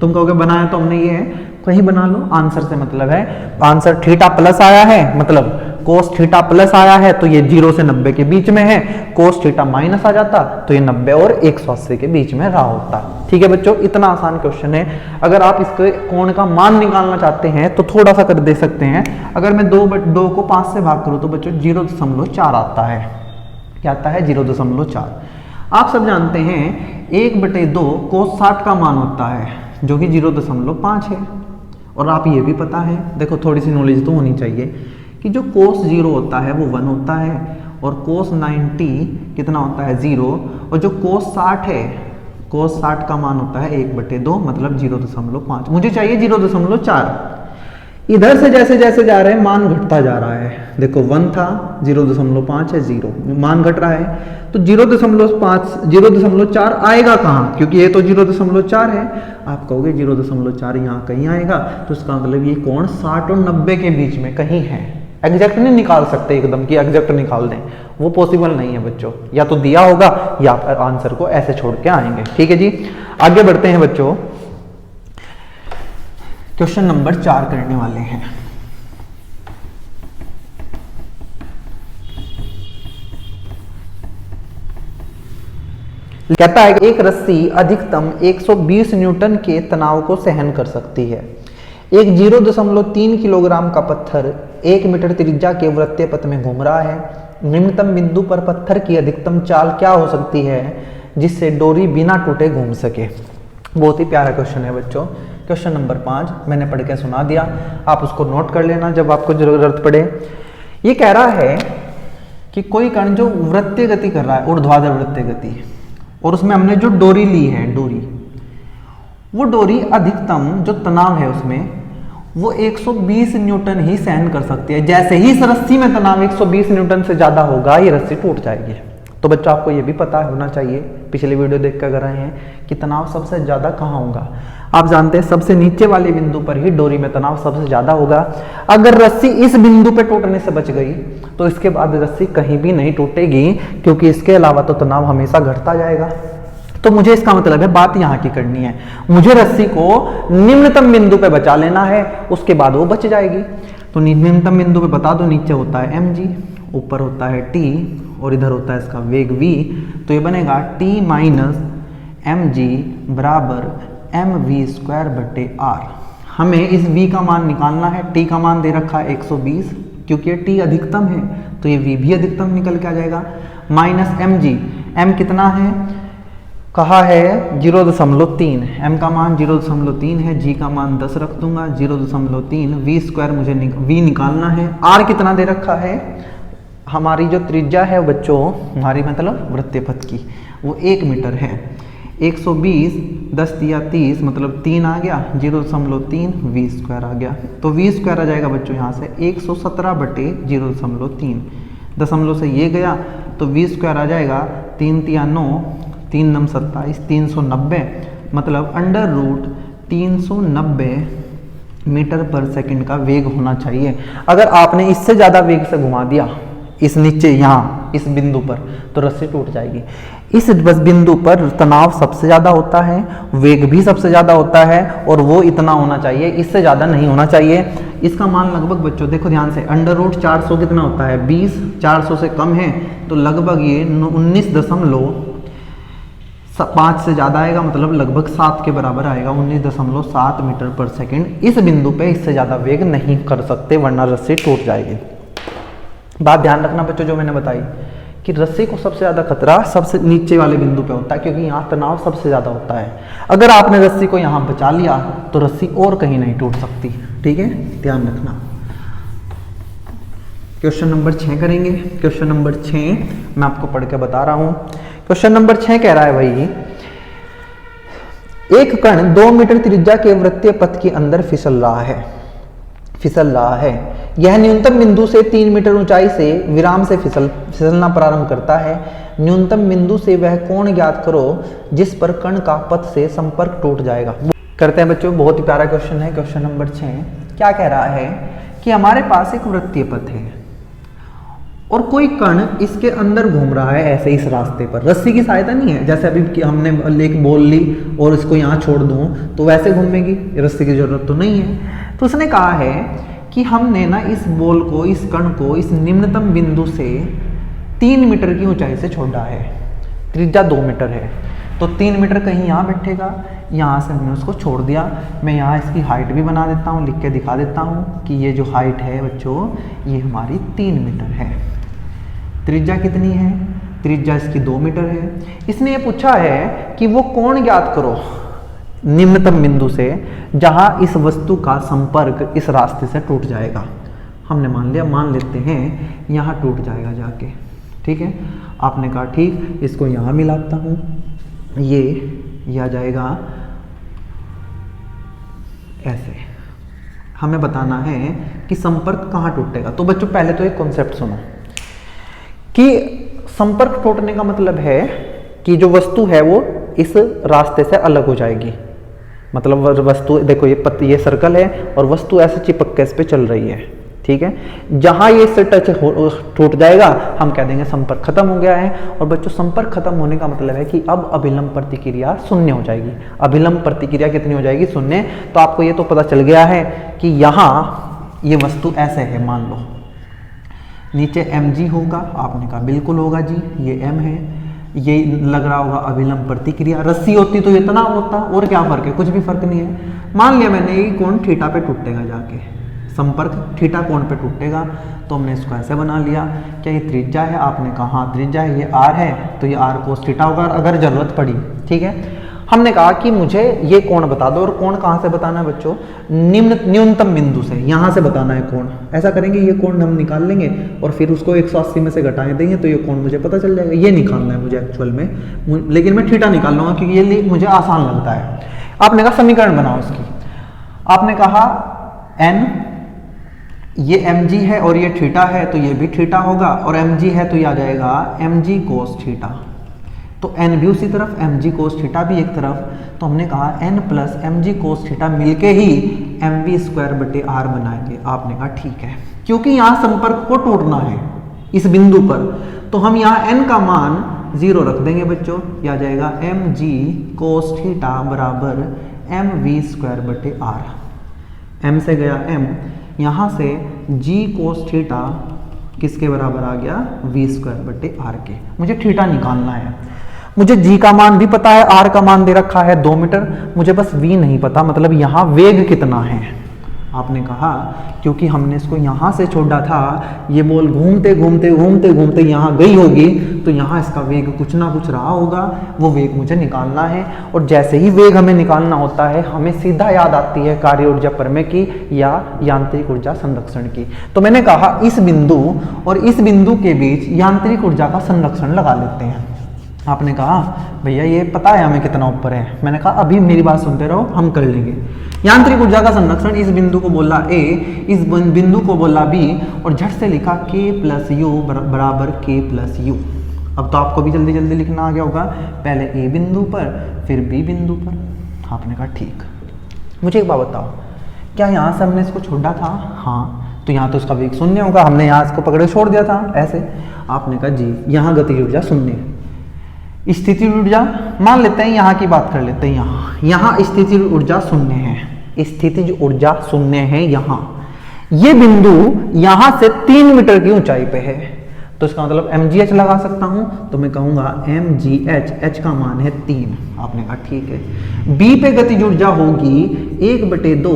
तुम कहोगे बनाया तो हमने ये है, कहीं बना लो, आंसर से मतलब है, आंसर थीटा प्लस आया है मतलब कोस थीटा प्लस आया है तो ये 0 से 90 के बीच में है, कोस थीटा माइनस आ जाता तो ये 90 और 180 के बीच में रहा होता। ठीक है बच्चों, इतना आसान क्वेश्चन है। अगर आप इसके कोण का मान निकालना चाहते हैं तो थोड़ा सा कर दे सकते हैं। अगर मैं 2 को 5 से भाग करूं तो बच्चों 0.4 आता है। क्या आता है? 0.4। आप सब जानते हैं 1/2 कोस 60 का मान होता है जो कि 0.5 है। और आप ये भी पता है, देखो थोड़ी सी नॉलेज तो होनी चाहिए कि जो कोस 0 होता है वो 1 होता है और कोस 90 कितना होता है? 0। और जो कोस 60 है, कोस 60 का मान होता है 1/2 मतलब 0.5। मुझे चाहिए 0.4। इधर से जैसे जैसे जा रहे हैं मान घटता जा रहा है। देखो 1 था, 0.5 है, 0 मान घट रहा है तो 0.4 आएगा कहाँ? क्योंकि ये तो 0.4 है। आप कहोगे 0.4 यहाँ कहीं आएगा तो इसका मतलब ये कोण 60 और 90 के बीच में कहीं है। एग्जैक्ट नहीं निकाल सकते एकदम कि एग्जैक्ट निकाल दें, वो पॉसिबल नहीं है बच्चों। या तो दिया होगा या आप आंसर को ऐसे छोड़ के आएंगे। ठीक है जी, आगे बढ़ते हैं बच्चों। क्वेश्चन नंबर 4 करने वाले हैं। कहता है कि एक रस्सी अधिकतम 120 न्यूटन के तनाव को सहन कर सकती है। एक 0.3 किलोग्राम का पत्थर 1 मीटर त्रिज्या के वृत्तीय पथ में घूम रहा है। निम्नतम बिंदु पर पत्थर की अधिकतम चाल क्या हो सकती है जिससे डोरी बिना टूटे घूम सके? बहुत ही प्यारा क्वेश्चन है बच्चों। क्वेश्चन नंबर 5 मैंने पढ़ के सुना दिया, आप उसको नोट कर लेना जब आपको जरूरत पड़े। ये कह रहा है कि कोई कण जो वृत्तीय गति कर रहा है, ऊर्ध्वाधर वृत्तीय गति, और उसमें हमने जो डोरी ली है, वो डोरी अधिकतम जो तनाव है उसमें वो 120 न्यूटन ही सहन कर सकती है। जैसे ही इस रस्सी में तनाव 120 न्यूटन से ज्यादा होगा ये रस्सी टूट जाएगी। तो बच्चों आपको ये भी पता होना चाहिए, पिछले वीडियो देख कर रहे हैं कि तनाव सबसे ज्यादा कहाँ होगा। आप जानते हैं सबसे नीचे वाले बिंदु पर ही डोरी में तनाव सबसे ज्यादा होगा। अगर रस्सी इस बिंदु पे टूटने से बच गई तो इसके बाद रस्सी कहीं भी नहीं टूटेगी, क्योंकि इसके अलावा तो तनाव हमेशा घटता जाएगा। तो मुझे इसका मतलब है बात यहाँ की करनी है, मुझे रस्सी को निम्नतम बिंदु पे बचा लेना है, उसके बाद वो बच जाएगी। तो निम्नतम बिंदु पे बता दो, नीचे होता है mg, ऊपर होता है t और इधर होता है इसका वेग v। तो ये बनेगा t माइनस mg बराबर mv²/r। हमें इस v का मान निकालना है। t का मान दे रखा है 120, क्योंकि ये t अधिकतम है तो ये v भी अधिकतम निकल के आ जाएगा। माइनस mg, m कितना है? कहा है 0.3, m का मान 0.3 है, g का मान 10 रख दूंगा, 0.3 v² मुझे v निकालना है। r कितना दे रखा है? हमारी जो त्रिज्या है बच्चों, हमारी मतलब वृत्तीय पथ की, वो 1 मीटर है। 120 10 दिया 30 मतलब 3 आ गया, 0.3 v² आ गया। तो v² आ जाएगा बच्चों यहाँ से 117/0.3, दशमलव से ये गया तो v² आ जाएगा 3 तिया 9, 3 नम 27, 390 मतलब √390 मीटर पर सेकंड का वेग होना चाहिए। अगर आपने इससे ज़्यादा वेग से घुमा दिया इस नीचे यहाँ इस बिंदु पर तो रस्सी टूट जाएगी। इस बस बिंदु पर तनाव सबसे ज़्यादा होता है, वेग भी सबसे ज़्यादा होता है और वो इतना होना चाहिए, इससे ज़्यादा नहीं होना चाहिए। इसका मान लगभग बच्चों देखो ध्यान से, √400 कितना होता है? 20, 400 से कम है तो लगभग ये 19.5 से ज़्यादा आएगा, मतलब लगभग 7 के बराबर आएगा, 19.7 मीटर पर सेकंड। इस बिंदु पे इससे ज़्यादा वेग नहीं कर सकते वरना रस्सी टूट जाएगी। बात ध्यान रखना बच्चों जो मैंने बताई कि रस्सी को सबसे ज़्यादा खतरा सबसे नीचे वाले बिंदु पे होता है, क्योंकि यहाँ तनाव सबसे ज़्यादा होता है। अगर आपने रस्सी को यहाँ बचा लिया तो रस्सी और कहीं नहीं टूट सकती। ठीक है, ध्यान रखना। क्वेश्चन नंबर 6 करेंगे। क्वेश्चन नंबर 6 मैं आपको पढ़ के बता रहा हूँ। क्वेश्चन नंबर 6 कह रहा है भाई, एक कण 2 मीटर त्रिज्या के वृत्तीय पथ के अंदर फिसल रहा है। यह न्यूनतम बिंदु से 3 मीटर ऊंचाई से विराम से फिसलना प्रारंभ करता है। न्यूनतम बिंदु से वह कोण ज्ञात करो जिस पर कण का पथ से संपर्क टूट जाएगा। करते हैं बच्चों, बहुत ही प्यारा क्वेश्चन है। क्वेश्चन नंबर 6 क्या कह रहा है कि हमारे पास एक वृत्तीय पथ है और कोई कण इसके अंदर घूम रहा है ऐसे इस रास्ते पर। रस्सी की सहायता नहीं है, जैसे अभी हमने एक बॉल ली और इसको यहाँ छोड़ दूं तो वैसे घूमेगी, रस्सी की जरूरत तो नहीं है। तो उसने कहा है कि हमने ना इस बॉल को, इस कण को इस निम्नतम बिंदु से 3 मीटर की ऊंचाई से छोड़ा है। त्रिज्या 2 मीटर है, तो 3 मीटर कहीं यहाँ बैठेगा, यहाँ से हमने उसको छोड़ दिया। मैं यहाँ इसकी हाइट भी बना देता हूँ, लिख के दिखा देता हूँ कि ये जो हाइट है बच्चों, ये हमारी 3 मीटर है। त्रिज्या कितनी है? त्रिज्या इसकी 2 मीटर है। इसने ये पूछा है कि वो कोण ज्ञात करो निम्नतम बिंदु से जहाँ इस वस्तु का संपर्क इस रास्ते से टूट जाएगा। हमने मान लेते हैं यहाँ टूट जाएगा जाके, ठीक है। आपने कहा ठीक, इसको यहाँ मिलाता हूँ, ये आ जाएगा ऐसे। हमें बताना है कि संपर्क कहाँ टूटेगा। तो बच्चों पहले तो एक कॉन्सेप्ट सुनो कि संपर्क टूटने का मतलब है कि जो वस्तु है वो इस रास्ते से अलग हो जाएगी। मतलब वस्तु देखो, ये सर्कल है और वस्तु ऐसे चिपक के इस पे चल रही है, ठीक है। जहां ये इससे टच टूट जाएगा हम कह देंगे संपर्क खत्म हो गया है। और बच्चों संपर्क खत्म होने का मतलब है कि अब अभिलंब प्रतिक्रिया शून्य हो जाएगी। अभिलंब प्रतिक्रिया कितनी हो जाएगी? शून्य। तो आपको ये तो पता चल गया है कि यहाँ ये वस्तु ऐसे है, मान लो नीचे mg होगा। आपने कहा बिल्कुल होगा जी, ये m है, ये लग रहा होगा अभिलंब प्रतिक्रिया। रस्सी होती तो इतना होता, और क्या फर्क है? कुछ भी फर्क नहीं है। मान लिया मैंने ये कोण थीटा पे टूटेगा, जाके संपर्क थीटा कोण पे टूटेगा, तो हमने इसको ऐसे बना लिया। क्या ये त्रिज्या है? आपने कहा हाँ त्रिज्या है। ये r है तो ये r cos थीटा होगा अगर जरूरत पड़ी, ठीक है। हमने कहा कि मुझे ये कोण बता दो, और कोण कहाँ से बताना है बच्चों? न्यूनतम बिंदु से, यहाँ से बताना है कोण। ऐसा करेंगे, ये कोण हम निकाल लेंगे और फिर उसको 180 में से घटाए देंगे तो ये कोण मुझे पता चल जाएगा। ये निकालना है मुझे एक्चुअल में, लेकिन मैं थीटा निकाल लूंगा क्योंकि ये मुझे आसान लगता है। आपने कहा समीकरण बनाओ इसकी। आपने कहा n, ये mg है और ये थीटा है तो ये भी थीटा होगा, और mg है तो ये आ जाएगा mg cos थीटा। तो n भी उसी तरफ, mg cos थीटा भी एक तरफ। तो हमने कहा n plus mg cos theta मिलके ही mv स्क्वायर बटे r बनाएंगे। आपने कहा ठीक है, क्योंकि यहाँ संपर्क को तोड़ना है इस बिंदु पर, तो हम यहाँ n का मान 0 रख देंगे बच्चों। यह आ जाएगा mg cos थीटा बराबर mv स्क्वायर बटे r। m से गया m, यहाँ से g cos थीटा किसके बराबर आ गया? v स्क्वायर बटे r के। मुझे थीटा निकालना है। मुझे g का मान भी पता है, r का मान दे रखा है 2 मीटर, मुझे बस v नहीं पता, मतलब यहाँ वेग कितना है। आपने कहा क्योंकि हमने इसको यहाँ से छोड़ा था, ये बॉल घूमते घूमते घूमते घूमते यहाँ गई होगी, तो यहाँ इसका वेग कुछ ना कुछ रहा होगा, वो वेग मुझे निकालना है। और जैसे ही वेग हमें निकालना होता है, हमें सीधा याद आती है कार्य ऊर्जा प्रमेय की या यांत्रिक ऊर्जा संरक्षण की। तो मैंने कहा इस बिंदु और इस बिंदु के बीच यांत्रिक ऊर्जा का संरक्षण लगा लेते हैं। आपने कहा भैया ये पता है हमें कितना ऊपर है। मैंने कहा अभी मेरी बात सुनते रहो, हम कर लेंगे। यांत्रिक ऊर्जा का संरक्षण, इस बिंदु को बोला A, इस बिंदु को बोला B, और झट से लिखा K प्लस U बराबर K प्लस U। अब तो आपको भी जल्दी जल्दी लिखना आ गया होगा, पहले A बिंदु पर फिर B बिंदु पर। आपने कहा ठीक। मुझे एक बात बताओ, क्या यहाँ से हमने इसको छोड़ा था? हाँ, तो यहाँ तो इसका वेग शून्य होगा, हमने यहाँ इसको पकड़े छोड़ दिया था ऐसे। आपने कहा जी यहाँ गतिज ऊर्जा शून्य। स्थितिज ऊर्जा मान लेते हैं, यहाँ की बात कर लेते हैं। यहाँ स्थितिज ऊर्जा शून्य है, स्थितिज ऊर्जा शून्य है यहाँ। ये बिंदु यहाँ से 3 मीटर की ऊंचाई पे है, तो इसका मतलब mgh लगा सकता हूँ। तो मैं कहूँगा mgh, h का मान है 3। आपने कहा ठीक है। B पे गतिज ऊर्जा होगी 1/2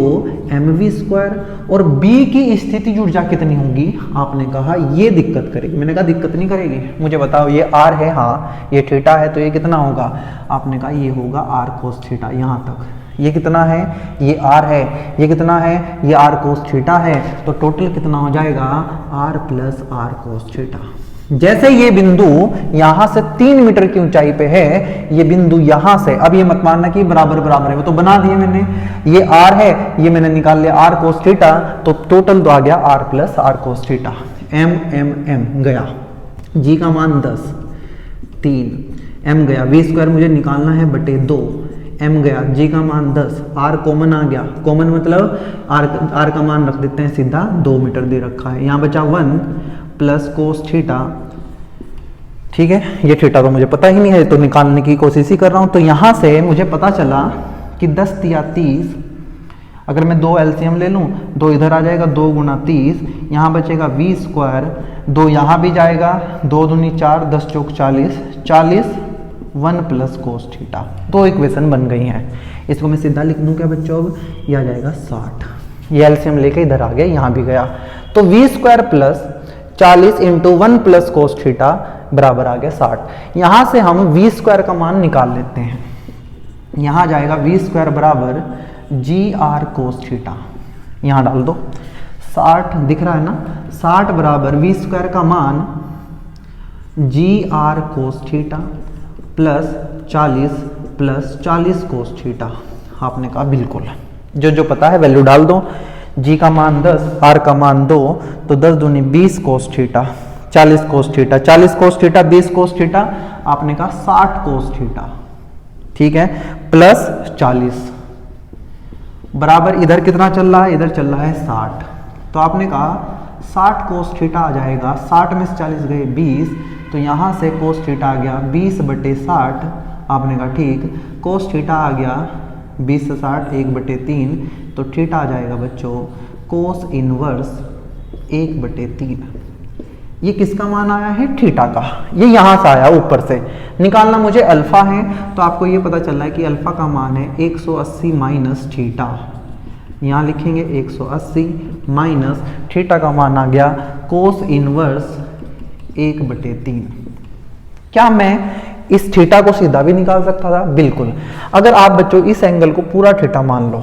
mv स्क्वायर, और B की स्थितिज ऊर्जा कितनी होगी? आपने कहा ये दिक्कत करेगी। मैंने कहा दिक्कत नहीं करेगी, मुझे बताओ। ये r है, हाँ ये थीटा है, तो ये कितना होगा? आपने कहा ये होगा r cos थीटा। यहाँ तक ये कितना है? ये r है। ये कितना है? ये r cos थीटा है। तो टोटल कितना हो जाएगा? r plus r cos theta. जैसे ये बिंदु यहां से 3 मीटर की ऊंचाई पे है, ये बिंदु यहां से, अब ये मत मानना कि बराबर बराबर है, वो तो बना दिए मैंने। ये r है, ये मैंने निकाल लिया r cos थीटा, तो टोटल तो आ गया r plus r cos theta. m गया, g का मान 10, 3 m गया, v स्क्वायर मुझे निकालना है बटे 2, m गया, g का मान 10, r कॉमन आ गया। कॉमन मतलब r का मान रख देते हैं सीधा, 2 मीटर दे रखा है। यहाँ बचा 1 प्लस कोस थीटा। ठीक है, ये थीटा तो मुझे पता ही नहीं है, तो निकालने की कोशिश ही कर रहा हूँ। तो यहाँ से मुझे पता चला कि 10 या 30, अगर मैं 2 एलसीएम ले लूँ, 2 इधर आ जाएगा, 2 गुना 30, यहाँ बचेगा v², 2 यहाँ भी जाएगा, 2 दूनी 4, 10 चौक 40, 40 1 प्लस कोस थीटा। 2 इक्वेशन बन गई हैं। इसको मैं सीधा लिख दूँ क्या बच्चों, अब ये आ जाएगा 60। ये एलसीएम लेके इधर आ गया, यहाँ भी गया, तो v² plus 40 into 1 plus cos theta बराबर आ गया 60। यहाँ से हम v² का मान निकाल लेते हैं। यहाँ जाएगा v² बराबर GR कोस थीटा, यहाँ डाल दो, 60 दिख रहा है ना, 60 बराबर v² का मान GR कोस थीटा प्लस 40 कोस थीटा। आपने कहा बिल्कुल, जो पता है वैल्यू डाल दो। G का मान 10, R का मान 2, तो 10 दूनी 20 cos theta, 40 cos theta, 40 cos theta, 20 cos theta, आपने कहा 60 कोस थीटा, ठीक है, प्लस 40 बराबर इधर कितना चल रहा है, इधर चल रहा है 60, तो आपने कहा 60 कोस थीटा आ जाएगा, 60 में से 40 गए 20, तो यहाँ से कोस थीटा आ गया 20/60। आपने कहा ठीक, कोस थीटा आ गया 20 से 60 1/3, तो थीटा आ जाएगा बच्चों कोस इनवर्स 1/3। ये किसका मान आया है, थीटा का, ये यहाँ से आया ऊपर से। निकालना मुझे अल्फा है, तो आपको ये पता चल रहा है कि अल्फा का मान है 180 माइनस थीटा। यहाँ लिखेंगे 180 माइनस थीटा का मान आ गया कोस इनवर्स 1/3। क्या मैं इस थीटा को सीधा भी निकाल सकता था? बिल्कुल। अगर आप बच्चों इस एंगल को पूरा थीटा मान लो,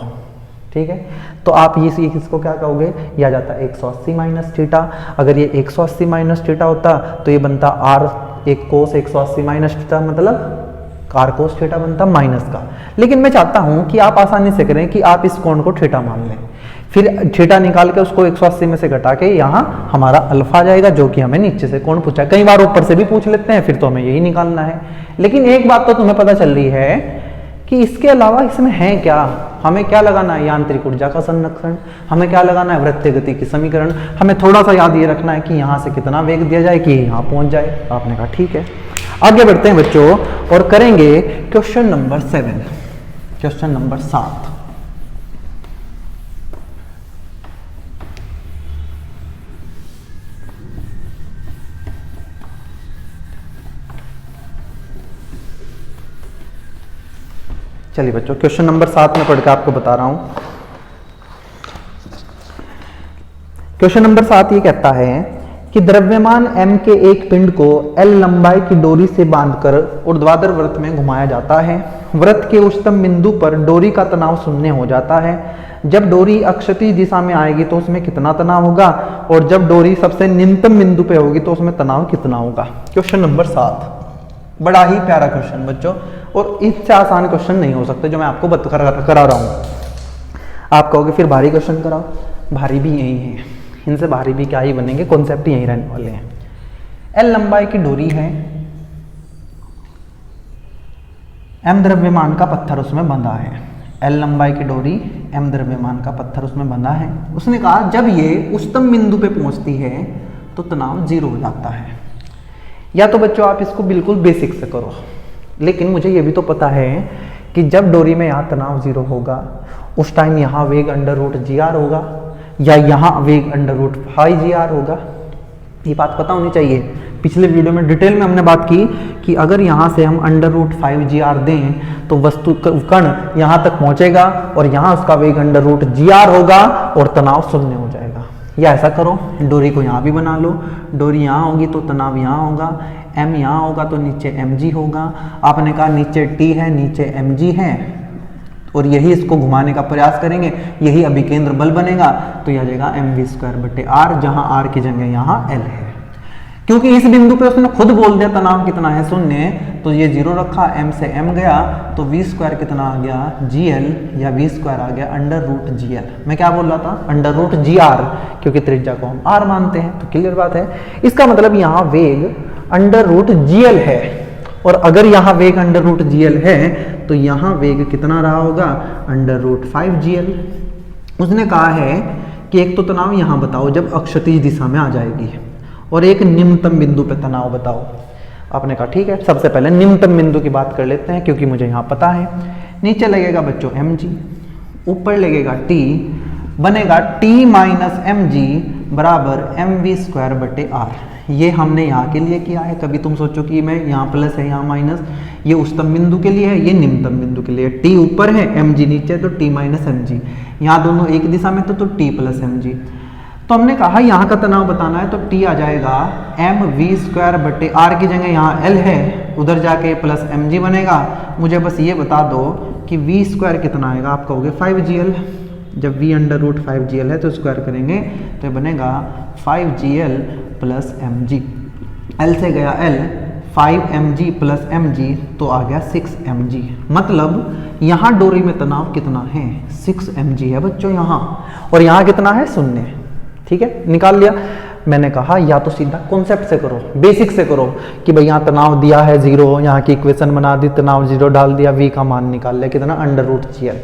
ठीक है, तो आप ये किसको क्या कहोगे, ये आ जाता है 180 माइनस थीटा। अगर ये 180 माइनस थीटा होता तो ये बनता आर, एक कोस 180 माइनस थीटा, मतलब आर कोस थीटा बनता माइनस का। लेकिन मैं चाहता हूं कि आप आसानी से करें कि आप इस कोण को थीटा मान लें, फिर थीटा निकाल के उसको 180 में से घटा के यहाँ हमारा अल्फा आ जाएगा, जो कि हमें नीचे से कोण पूछा है। कई बार ऊपर से भी पूछ लेते हैं, फिर तो हमें यही निकालना है। लेकिन एक बात तो तुम्हें पता चल रही है कि इसके अलावा इसमें है क्या, हमें क्या लगाना है, यांत्रिक ऊर्जा का संरक्षण, हमें क्या लगाना है, वृत्तीय गति की समीकरण। हमें थोड़ा सा याद ये रखना है कि यहाँ से कितना वेग दिया जाए कि यहाँ पहुंच जाए। आपने कहा ठीक है, आगे बढ़ते हैं बच्चों और करेंगे क्वेश्चन नंबर 7, क्वेश्चन नंबर 7। चलिए बच्चों, क्वेश्चन नंबर 7 में पढ़ के आपको बता रहा हूं। क्वेश्चन नंबर 7 ये कहता है कि द्रव्यमान m के एक पिंड को L लंबाई की डोरी से बांधकर ऊर्ध्वाधर वृत्त में घुमाया जाता है। वृत्त के उच्चतम बिंदु पर डोरी का तनाव शून्य हो जाता है। जब डोरी अक्षैतिज दिशा में आएगी तो उसमें कितना तनाव होगा, और जब डोरी सबसे निम्नतम बिंदु पे होगी तो उसमें तनाव कितना होगा। क्वेश्चन नंबर 7 बड़ा ही प्यारा क्वेश्चन बच्चों, और इससे आसान क्वेश्चन नहीं हो सकते जो मैं आपको करा रहा हूं। आप कहोगे फिर भारी क्वेश्चन कराओ, भारी भी यही है, इनसे भारी भी क्या ही बनेंगे, कॉन्सेप्ट यही रहने वाले हैं। एल लंबाई की डोरी है, एम द्रव्यमान का पत्थर उसमें बंधा है। एल लंबाई की डोरी, एम द्रव्यमान का पत्थर उसमें बंधा है। उसने कहा जब ये उच्चतम बिंदु पे पहुंचती है तो तनाव 0 हो जाता है। या तो बच्चों आप इसको बिल्कुल बेसिक से करो, लेकिन मुझे ये भी तो पता है कि जब डोरी में यहाँ तनाव 0 होगा उस टाइम यहाँ वेग √GR होगा, या यहाँ वेग √5GR होगा। ये बात पता होनी चाहिए। पिछले वीडियो में डिटेल में हमने बात की कि अगर यहाँ से हम √5GR दें तो वस्तु कण यहाँ तक पहुँचेगा और यहाँ उसका वेग √GR होगा और तनाव 0 हो जाएगा। या ऐसा करो, डोरी को यहाँ भी बना लो, डोरी यहाँ होगी तो तनाव यहाँ होगा, m यहाँ होगा तो नीचे mg होगा। आपने कहा नीचे t है, नीचे mg है, और यही इसको घुमाने का प्रयास करेंगे, यही अभिकेंद्र बल बनेगा, तो यह आ जाएगा mv²/r, जहाँ r की जगह यहाँ l है। क्योंकि इस बिंदु पे उसने खुद बोल दिया तनाव कितना है 0, तो ये 0 रखा, m से m गया तो v² कितना आ गया gl, या v² आ गया √gl। मैं क्या बोल रहा था, √gr, क्योंकि त्रिज्या को हम r मानते हैं, तो क्लियर बात है। इसका मतलब यहाँ वेग √gl है, और अगर यहाँ वेग √gl है तो यहाँ वेग कितना रहा होगा, √5gl। उसने कहा है कि एक तो तनाव यहाँ बताओ जब अक्षैतिज दिशा में आ जाएगी, और एक निम्नतम बिंदु पे तनाव बताओ। आपने कहा ठीक है, सबसे पहले निम्नतम बिंदु की बात कर लेते हैं, क्योंकि मुझे यहाँ पता है। नीचे लगेगा बच्चों mg, ऊपर लगेगा टी, बनेगा टी माइनस एम जी बराबर एम वी स्क्वायर बटे आर। ये हमने यहाँ के लिए किया है। कभी तुम सोचो कि मैं यहाँ प्लस है यहाँ माइनस, ये उच्चतम बिंदु के लिए है, ये निम्नतम बिंदु के लिए। टी ऊपर है, एम जी नीचे है, तो टी माइनस एम जी। यहाँ दोनों एक दिशा में तो टी प्लस एम जी। तो हमने कहा यहाँ का तनाव बताना है, तो टी आ जाएगा एम वी स्क्वायर बटे आर की जगह यहाँ एल है, उधर जाके प्लस एम जी बनेगा। मुझे बस ये बता दो कि वी स्क्वायर कितना आएगा। आप कहोगे 5gl। जब v अंडर रूट 5gl है तो स्क्वायर करेंगे तो ये बनेगा 5gl plus M G. L से गया एल, 5mg प्लस mg तो आ गया 6mg। मतलब यहाँ डोरी में तनाव कितना है, 6mg है बच्चों यहाँ, और यहाँ कितना है, 0। ठीक है, निकाल लिया। मैंने कहा या तो सीधा कॉन्सेप्ट से करो, बेसिक से करो कि भाई यहाँ तनाव दिया है 0, यहाँ की इक्वेशन बना दी, तनाव 0 डाल दिया, v का मान निकाल लिया कितना, अंडर रूट gl।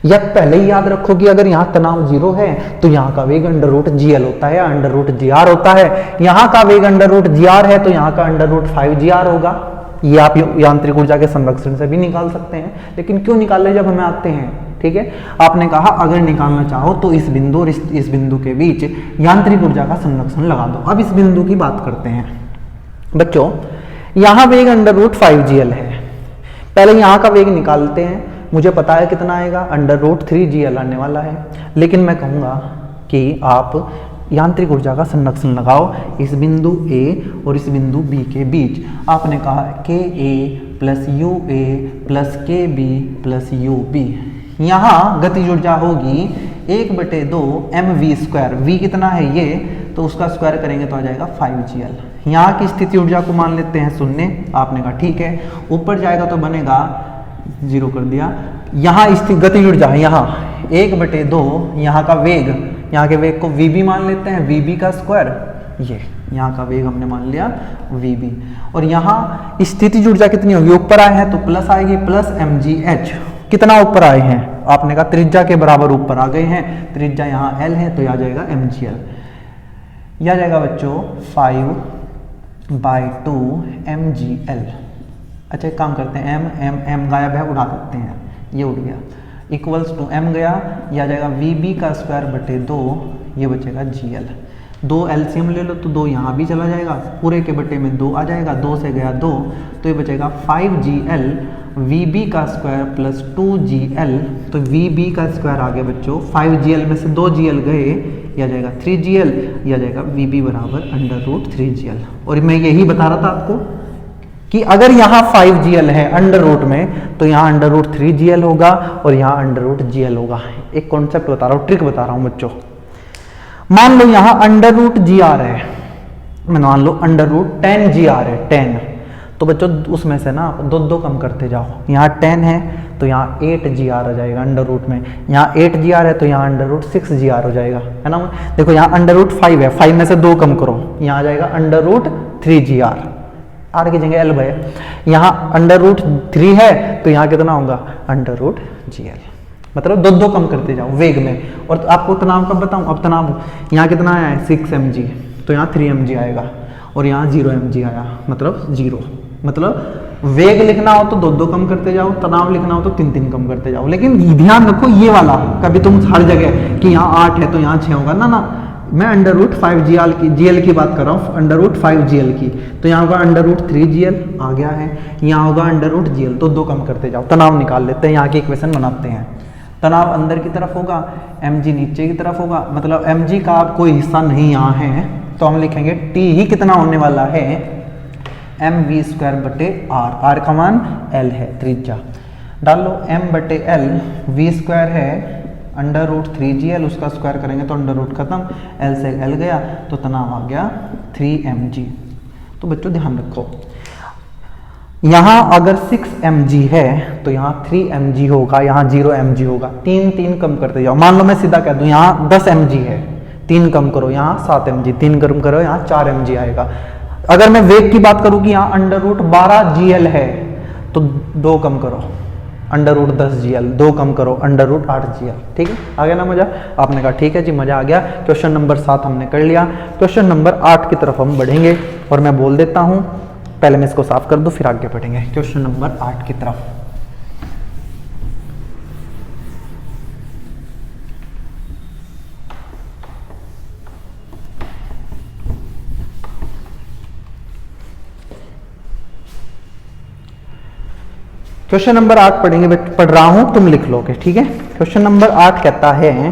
या पहले ही याद रखो कि अगर यहाँ तनाव 0 है तो यहाँ का वेग अंडर रूट gl होता है या अंडर रूट gr होता है। यहाँ का वेग अंडर रूट gr है तो यहाँ का अंडर रूट 5gr होगा। ये आप यांत्रिक ऊर्जा के संरक्षण से भी निकाल सकते हैं, लेकिन क्यों निकाले जब हमें आते हैं। ठीक है, आपने कहा अगर निकालना चाहो तो इस बिंदु और इस बिंदु के बीच यांत्रिक ऊर्जा का संरक्षण लगा दो। अब इस बिंदु की बात करते हैं बच्चों। यहाँ वेग अंडर रूट 5gl है, पहले यहाँ का वेग निकालते हैं। मुझे पता है कितना आएगा, अंडर रूट 3gl आने वाला है, लेकिन मैं कहूँगा कि आप यांत्रिक ऊर्जा का संरक्षण लगाओ इस बिंदु A और इस बिंदु B के बीच। आपने कहा KA plus UA plus KB plus UB। यहाँ गतिज ऊर्जा होगी 1/2 mv स्क्वायर। v कितना है ये, तो उसका स्क्वायर करेंगे तो आ जाएगा 5gl। यहाँ की स्थिति ऊर्जा को मान लेते हैं 0। आपने कहा ठीक है, ऊपर जाएगा तो बनेगा 0 कर दिया। यहाँ स्थिति गतिज ऊर्जा है, यहाँ 1/2, यहाँ का वेग, यहाँ के वेग को vb मान लेते हैं, vb का स्क्वायर, ये यहाँ का वेग हमने मान लिया vb। और यहाँ स्थितिज ऊर्जा कितनी होगी, ऊपर आए हैं तो प्लस आएगी, प्लस mgh। कितना ऊपर आए हैं, आपने कहा त्रिज्या के बराबर ऊपर आ गए हैं, त्रिज्या यहाँ l है तो आ जाएगा mgl। यह आ जाएगा बच्चों 5/2 mgl। अच्छा एक काम करते हैं, m गायब है, उड़ा देते हैं, ये उड़ गया, इक्वल्स टू m गया, यह आ जाएगा vb का स्क्वायर बटे 2, ये बचेगा gl। 2 एलसीएम ले लो तो 2 यहाँ भी चला जाएगा, पूरे के बटे में 2 आ जाएगा, 2 से गया 2 तो ये बचेगा 5gl vb का स्क्वायर प्लस 2gl। तो vb का स्क्वायर आ गया बच्चों, 5gl में से 2gl गए, यह आ जाएगा 3gl, यह आ जाएगा vb बराबर अंडर रूट 3gl। और मैं यही बता रहा था आपको कि अगर यहाँ 5gl है अंडर रूट में तो यहाँ अंडर रूट 3gl होगा और यहाँ अंडर रूट gl होगा। एक कॉन्सेप्ट बता रहा हूँ, ट्रिक बता रहा हूँ बच्चों। मान लो यहाँ अंडर रूट gr है, मैं मान लो अंडर रूट 10gr है, 10, तो बच्चों उसमें से ना आप 2 कम करते जाओ। यहाँ 10 है तो यहाँ 8gr आ जाएगा अंडर रूट में, यहाँ 8gr है तो यहाँ अंडर रूट 6gr हो जाएगा, है ना। देखो यहाँ अंडर रूट 5 है, 5 में से 2 कम करो, यहाँ आ जाएगा अंडर रूट 3gr, आर की जगह एल है। यहाँ अंडर रूट 3 है तो यहाँ कितना होगा, अंडर रूट gl। मतलब 2 कम करते जाओ वेग में। और आपको तनाव कब बताऊं, अब तनाव यहाँ कितना आया है 6mg, तो यहाँ 3mg आएगा, और यहाँ 0mg आया, मतलब 0। मतलब वेग लिखना हो तो 2 कम करते जाओ, तनाव लिखना हो तो 3 कम करते जाओ। लेकिन ध्यान रखो ये वाला, कभी तुम हर जगह कि यहाँ 8 है तो यहाँ 6 होगा, ना, मैं अंडर रूट 5gl की बात कर रहा हूँ, अंडर रूट 5gl की। तो यहाँ होगा अंडर रूट 3gl आ गया है, यहाँ होगा अंडर रूट gl, तो 2 कम करते जाओ, तनाव निकाल लेते हैं, यहाँ की इक्वेशन बनाते हैं। तनाव अंदर की तरफ होगा, mg नीचे की तरफ होगा, मतलब mg का कोई हिस्सा नहीं यहाँ है, तो हम लिखेंगे t ही कितना होने वाला है, mv स्क्वायर बटे r, r का मान l है, त्रिज्या डाल लो, m बटे l, v स्क्वायर है अंडर रूट 3gl, उसका स्क्वायर करेंगे तो अंडर रूट खत्म, l से l गया तो तनाव आ गया 3mg। तो बच्चों ध्यान रखो, यहाँ अगर 6mg है तो यहाँ 3mg होगा, यहाँ 0mg होगा, 3 कम करते जाओ। मान लो मैं सीधा कह दूँ यहाँ 10mg है, 3 कम करो, यहाँ 7mg, 3 कम करो, यहाँ 4mg आएगा। अगर मैं वेग की बात करूँ कि यहाँ अंडर रूट 12gl है तो 2 कम करो, अंडर रूट 10gl, 2 कम करो, अंडर रूट 8gl। ठीक है, आ गया ना मजा। आपने कहा ठीक है जी, मजा आ गया। क्वेश्चन नंबर 7 हमने कर लिया, क्वेश्चन नंबर 8 की तरफ हम बढ़ेंगे, और मैं बोल देता हूँ, पहले मैं इसको साफ कर दूं फिर आगे बढ़ेंगे क्वेश्चन नंबर 8 की तरफ। क्वेश्चन नंबर 8 पढ़ेंगे, पढ़ रहा हूं, तुम लिख लोगे, ठीक है। क्वेश्चन नंबर 8 कहता है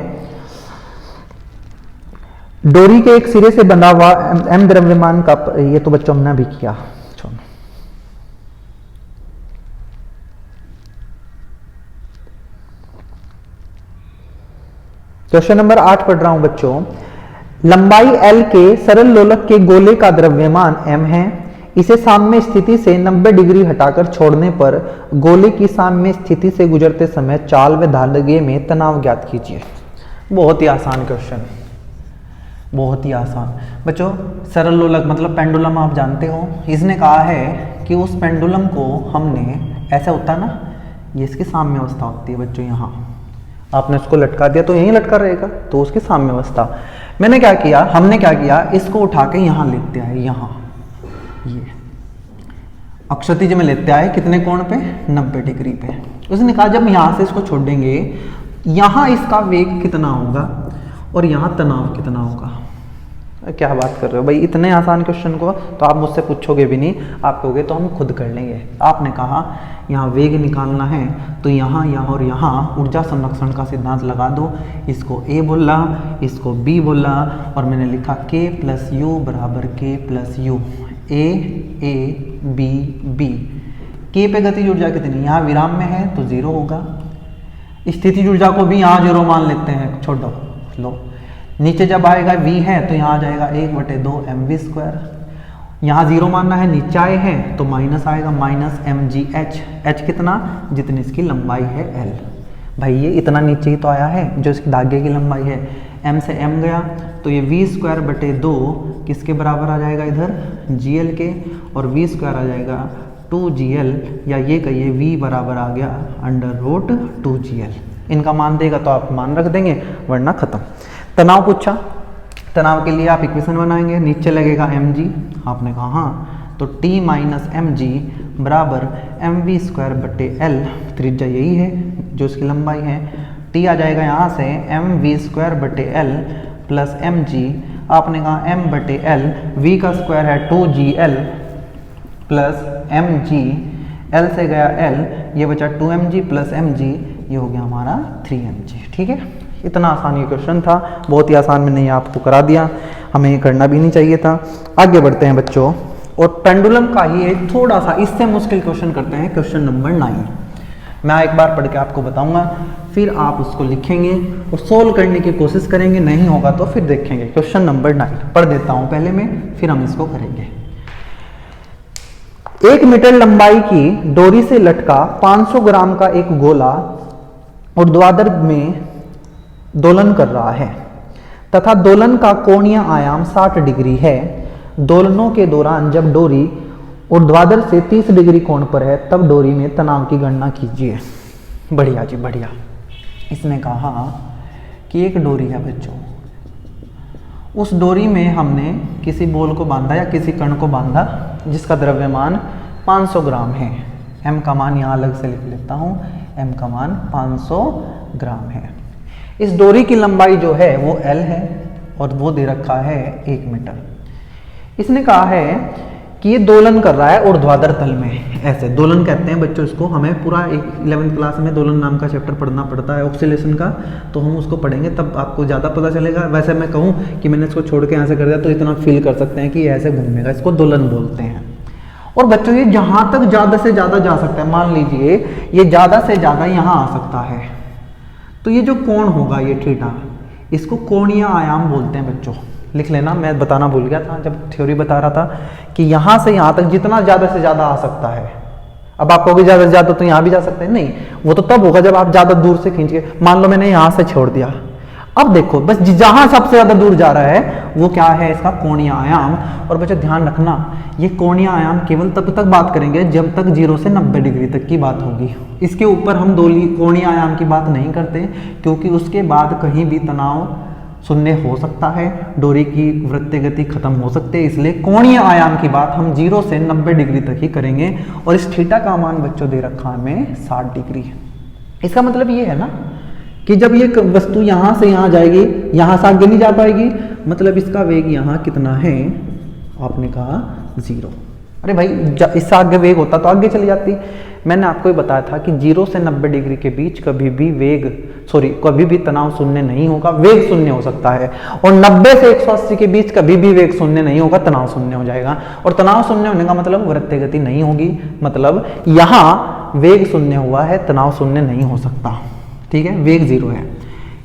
डोरी के एक सिरे से बंधा हुआ एम द्रव्यमान का, ये तो बच्चों हमने भी किया, छोड़ो। क्वेश्चन नंबर 8 पढ़ रहा हूं बच्चों। लंबाई L के सरल लोलक के गोले का द्रव्यमान m है। इसे साम्य स्थिति से 90 डिग्री हटाकर छोड़ने पर गोले की साम्य स्थिति से गुजरते समय चाल व धागे में तनाव ज्ञात कीजिए। बहुत ही आसान क्वेश्चन, बहुत ही आसान बच्चों। सरल लोलक मतलब पेंडुलम आप जानते हो। इसने कहा है कि उस पेंडुलम को हमने, ऐसा होता है ना, ये इसकी साम्य अवस्था होती है बच्चों। यहाँ आपने उसको लटका दिया तो यहीं लटका रहेगा, तो उसकी साम्य अवस्था। मैंने क्या किया, हमने क्या किया, इसको उठा के यहाँ लेते आए, यहाँ ये अक्षतिज में लेते आए, कितने कोण पे, 90 डिग्री पे। उसने कहा जब यहाँ से इसको छोड़ेंगे, यहाँ इसका वेग कितना होगा और यहाँ तनाव कितना होगा। क्या बात कर रहे हो भाई, इतने आसान क्वेश्चन को तो आप मुझसे पूछोगे भी नहीं, आप कहोगे तो हम खुद कर लेंगे। आपने कहा यहाँ वेग निकालना है तो यहाँ और यहाँ ऊर्जा संरक्षण का सिद्धांत लगा दो। इसको A बोला, इसको B बोला, और मैंने लिखा K + U बराबर K + U, A B B। K पे गतिज ऊर्जा कितनी, यहाँ विराम में है तो 0 होगा। स्थितिज ऊर्जा को भी यहाँ 0 मान लेते हैं, छोड़ दो, लो। नीचे जब आएगा V है तो यहाँ आ जाएगा 1/2 mv²। यहाँ 0 मानना है, नीचे आए हैं तो माइनस आएगा, -mgh। h कितना, जितनी इसकी लंबाई है L। भाई ये इतना नीचे ही तो आया है जो इसकी धागे की लंबाई है। m से m गया तो ये v²/2 किसके बराबर आ जाएगा, इधर gl के, और v² आ जाएगा 2gl, या ये कहिए v बराबर आ गया √2gl। इनका मान देगा तो आप मान रख देंगे, वरना खत्म। तनाव पूछा, तनाव के लिए आप इक्वेशन बनाएंगे, नीचे लगेगा mg, आपने कहा हाँ, तो T - mg बराबर mv²/L, त्रिज्या यही है जो इसकी लंबाई है। T आ जाएगा यहाँ से mv²/L प्लस mg, आपने कहा m/L, v का स्क्वायर है 2gl प्लस mg, L से गया L, ये बचा 2mg प्लस mg, ये हो गया हमारा 3mg। ठीक है, इतना आसान ये क्वेश्चन था, बहुत ही आसान मैंने ये आपको करा दिया, हमें ये करना भी नहीं चाहिए था। आगे बढ़ते हैं बच्चों, और पेंडुलम का ही एक थोड़ा सा इससे मुश्किल क्वेश्चन करते हैं, क्वेश्चन नंबर 9। मैं एक बार पढ़ के आपको बताऊंगा, फिर आप उसको लिखेंगे और सोल्व करने की कोशिश करेंगे, नहीं होगा तो फिर देखेंगे। क्वेश्चन नंबर 9 पढ़ देता हूं पहले में, फिर हम इसको करेंगे। 1 मीटर लंबाई की डोरी से लटका 500 ग्राम का एक गोला ऊर्ध्वाधर में दोलन कर रहा है तथा दोलन का कोणीय आयाम 60 डिग्री है। दोलनों के दौरान जब डोरी ऊर्ध्वाधर से 30 डिग्री कोण पर है तब डोरी में तनाव की गणना कीजिए। बढ़िया जी बढ़िया। इसने कहा कि एक डोरी है बच्चों, उस डोरी में हमने किसी बॉल को बांधा या किसी कण को बांधा जिसका द्रव्यमान 500 ग्राम है। m का मान यहाँ अलग से लिख लेता हूँ, m का मान 500 ग्राम है। इस डोरी की लंबाई जो है वो L है और वो दे रखा है 1 मीटर। इसने कहा है कि ये दोलन कर रहा है ऊर्ध्वाधर तल में, ऐसे दोलन कहते हैं बच्चों इसको। हमें पूरा 11वीं क्लास में दोलन नाम का चैप्टर पढ़ना पड़ता है ऑक्सीलेशन का, तो हम उसको पढ़ेंगे तब आपको ज़्यादा पता चलेगा। वैसे मैं कहूँ कि मैंने इसको छोड़ के यहाँ से कर दिया तो इतना फील कर सकते हैं कि ये ऐसे घूमेगा, इसको दोलन बोलते हैं। और बच्चों ये जहाँ तक ज़्यादा से ज़्यादा जा सकता है, मान लीजिए ये ज़्यादा से ज़्यादा यहाँ आ सकता है, तो ये जो कोण होगा ये थीटा, इसको कोणीय आयाम बोलते हैं बच्चों। लिख लेना, मैं बताना भूल गया था जब थ्योरी बता रहा था कि यहाँ से यहाँ तक जितना ज़्यादा से ज़्यादा आ सकता है। अब आप कहोगे ज़्यादा से ज़्यादा तो यहाँ भी जा सकते हैं, नहीं, वो तो तब होगा जब आप ज़्यादा दूर से खींच के, मान लो मैंने यहाँ से छोड़ दिया। अब देखो बस जहाँ सबसे ज़्यादा दूर जा रहा है वो क्या है, इसका कोणीय आयाम। और बच्चों ध्यान रखना, ये कोणीय आयाम केवल तब तक बात करेंगे जब तक 0 से 90 डिग्री तक की बात होगी। इसके ऊपर हम कोणीय आयाम की बात नहीं करते, क्योंकि उसके बाद कहीं भी तनाव शून्य हो सकता है, डोरी की वृत्तीय गति खत्म हो सकती है। इसलिए कोणीय आयाम की बात हम 0 से 90 डिग्री तक ही करेंगे। और इस थीटा का मान बच्चों दे रखा हमें 60 डिग्री। इसका मतलब ये है ना कि जब ये वस्तु यहाँ से यहाँ जाएगी, यहाँ से आगे नहीं जा पाएगी, मतलब इसका वेग यहाँ कितना है, आपने कहा 0। अरे भाई इससे आगे वेग होता तो आगे चली जाती। मैंने आपको ये बताया था कि 0 से 90 डिग्री के बीच कभी भी तनाव शून्य नहीं होगा, वेग शून्य हो सकता है। और 90 से 180 के बीच कभी भी वेग शून्य नहीं होगा, तनाव शून्य हो जाएगा। और तनाव शून्य होने का मतलब वृत्तीय गति नहीं होगी, मतलब यहाँ वेग शून्य हुआ है, तनाव शून्य नहीं हो सकता। ठीक है, वेग 0 है।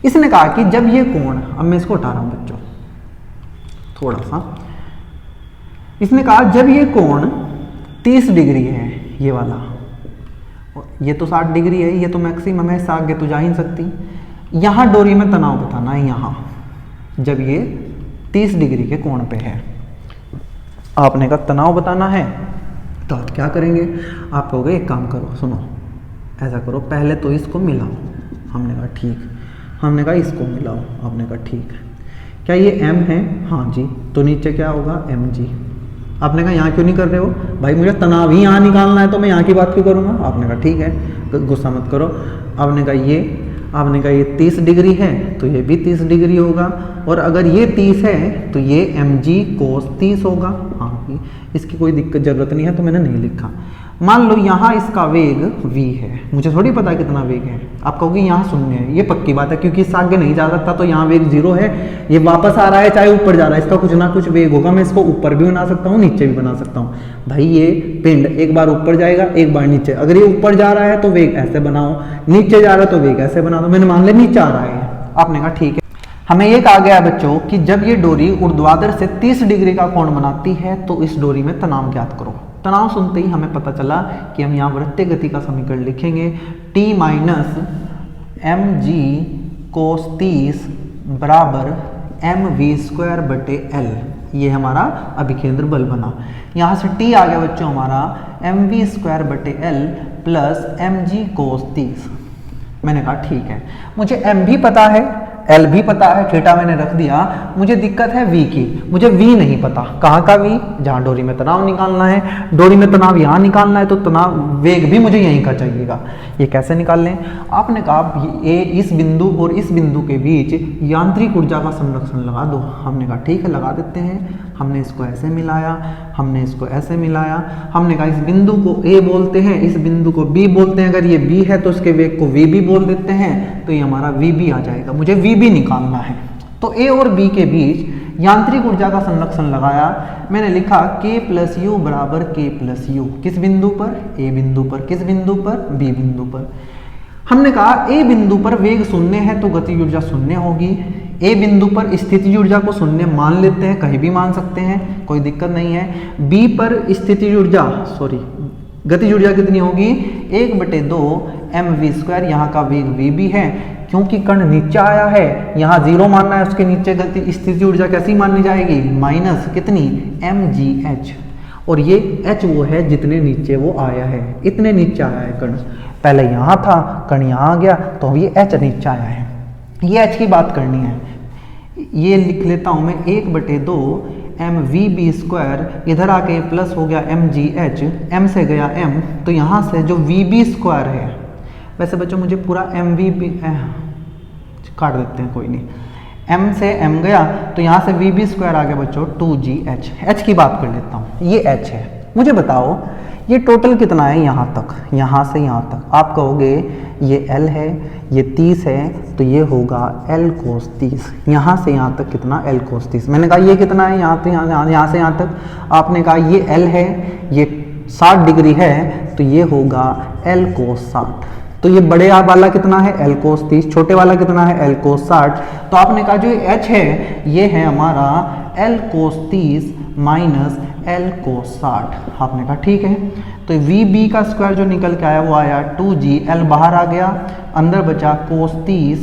इसने कहा कि जब ये कोण, अब मैं इसको हटा रहा हूं बच्चों थोड़ा सा, इसने कहा जब ये कोण 30 डिग्री है, ये वाला, ये तो 60 डिग्री है, ये तो मैक्सिमम है, इससे आगे तो जा ही नहीं सकती। यहां डोरी में तनाव बताना है, यहां जब ये 30 डिग्री के कोण पे है, आपने कहा तनाव बताना है, तो आप क्या करेंगे, आप कहोगे एक काम करो, सुनो ऐसा करो, पहले तो इसको मिलाओ। हमने कहा ठीक। हमने कहा इसको मिलाओ, आपने कहा ठीक। क्या ये m है? हाँ जी, तो नीचे क्या होगा, mg। आपने कहा यहाँ क्यों नहीं कर रहे हो? भाई मुझे तनाव ही यहाँ निकालना है, तो मैं यहाँ की बात क्यों करूँगा? आपने कहा ठीक है, गुस्सा मत करो। आपने कहा ये 30 डिग्री है, तो ये भी 30 डिग्री होगा, और अगर ये 30 है तो ये mg cos 30 होगा। हाँ, इसकी कोई दिक्कत जरूरत नहीं है, तो मैंने नहीं लिखा। मान लो यहाँ इसका वेग v है, मुझे थोड़ी पता है कितना वेग है। आप कहोगे यहाँ शून्य है, ये पक्की बात है, क्योंकि इससे आगे नहीं जा सकता, तो यहाँ वेग 0 है। ये वापस आ रहा है चाहे ऊपर जा रहा है, इसका कुछ ना कुछ वेग होगा। मैं इसको ऊपर भी बना सकता हूँ, नीचे भी बना सकता हूँ। भाई ये पिंड एक बार ऊपर जाएगा, एक बार नीचे। अगर ये ऊपर जा रहा है तो वेग ऐसे बनाओ, नीचे जा रहा है तो वेग ऐसे बना दो। मैंने मान लिया नीचे आ रहा है, आपने कहा ठीक है। हमें ये कहा गया बच्चों कि जब ये डोरी ऊर्ध्वाधर से 30 डिग्री का कोण बनाती है तो इस डोरी में तनाव ज्ञात करो। तनाव सुनते ही हमें पता चला कि हम यहाँ वृत्तीय गति का समीकरण लिखेंगे, T माइनस mg cos 30 बराबर mv²/L। ये हमारा अभिकेंद्र बल बना। यहाँ से T आ गया बच्चों हमारा mv²/L प्लस mg cos 30। मैंने कहा ठीक है, मुझे m भी पता है, L भी पता है, थीटा मैंने रख दिया। मुझे दिक्कत है V की, मुझे V नहीं पता। कहाँ का V? जहाँ डोरी में तनाव निकालना है। डोरी में तनाव यहाँ निकालना है, तो तनाव वेग भी मुझे यहीं का चाहिएगा। ये कैसे निकाल लें? आपने कहा ये इस बिंदु और इस बिंदु के बीच यांत्रिक ऊर्जा का संरक्षण लगा दो। हमने कहा ठीक है, लगा देते हैं। हमने इसको ऐसे मिलाया, हमने इसको ऐसे मिलाया। हमने कहा इस बिंदु को A बोलते हैं, इस बिंदु को B बोलते हैं। अगर ये B है तो उसके वेग को VB बोल देते हैं, तो ये हमारा VB आ जाएगा। मुझे VB निकालना है, तो A और B के बीच यांत्रिक ऊर्जा का संरक्षण लगाया। मैंने लिखा K प्लस U बराबर K प्लस U। किस बिंदु पर? A बिंदु पर। किस बिंदु पर? B बिंदु पर। हमने कहा A बिंदु पर वेग शून्य है तो गतिज ऊर्जा शून्य होगी। A बिंदु पर स्थितिज ऊर्जा को शून्य मान लेते हैं, कहीं भी मान सकते हैं, कोई दिक्कत नहीं है। B पर स्थितिज ऊर्जा गतिज ऊर्जा कितनी होगी? 1/2 mv²। यहाँ का वेग VB है, क्योंकि कण नीचे आया है, यहाँ 0 मानना है, उसके नीचे गति स्थिति ऊर्जा कैसी माननी जाएगी? माइनस कितनी? mgh। और ये h वो है जितने नीचे वो आया है, इतने नीचे आया है कण। पहले यहाँ था, कण यहाँ आ गया, तो अब ये h नीचे आया है। ये h की बात करनी है। ये लिख लेता हूँ मैं 1/2 mvb²। इधर आके प्लस हो गया mgh, m से गया m, तो यहाँ से जो vb² है, वैसे बच्चों मुझे पूरा mvb काट देते हैं, कोई नहीं, m से m गया, तो यहाँ से vb² आ गया बच्चों 2gh। h की बात कर लेता हूँ, ये h है। मुझे बताओ ये टोटल कितना है यहाँ तक, यहाँ से यहाँ तक? आप कहोगे ये L है, ये 30 है, तो ये होगा L cos 30। यहाँ से यहाँ तक कितना? L cos 30। मैंने कहा ये कितना है? यहाँ से यहाँ तक। आपने कहा ये L है, ये 60 डिग्री है, तो ये होगा L cos 60। तो ये बड़े वाला कितना है? L cos 30। छोटे वाला कितना है? L cos 60। तो आपने कहा जो H है ये है हमारा L cos 30 minus L cos 60। आपने कहा ठीक है। तो VB का स्क्वायर जो निकल के आया वो आया 2G, L बाहर आ गया, अंदर बचा cos 30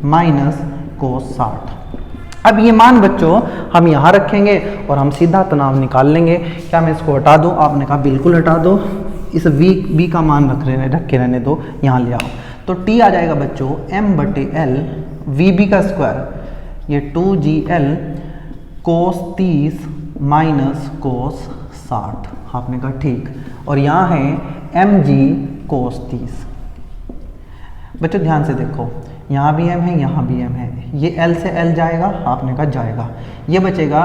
माइनस cos 60। अब ये मान बच्चों हम यहाँ रखेंगे और हम सीधा तनाव निकाल लेंगे। क्या मैं इसको हटा दूँ? आपने कहा बिल्कुल हटा दो, इस V का मान रख के रहने दो, यहाँ ले आओ। तो T आ जाएगा बच्चों m/L VB का स्क्वायर, ये 2GL cos 30 माइनस cos 60। आपने कहा ठीक। और यहाँ है mg cos 30। बच्चों ध्यान से देखो, यहाँ भी m है, यहाँ भी m है। ये L से L जाएगा, आपने कहा जाएगा, ये बचेगा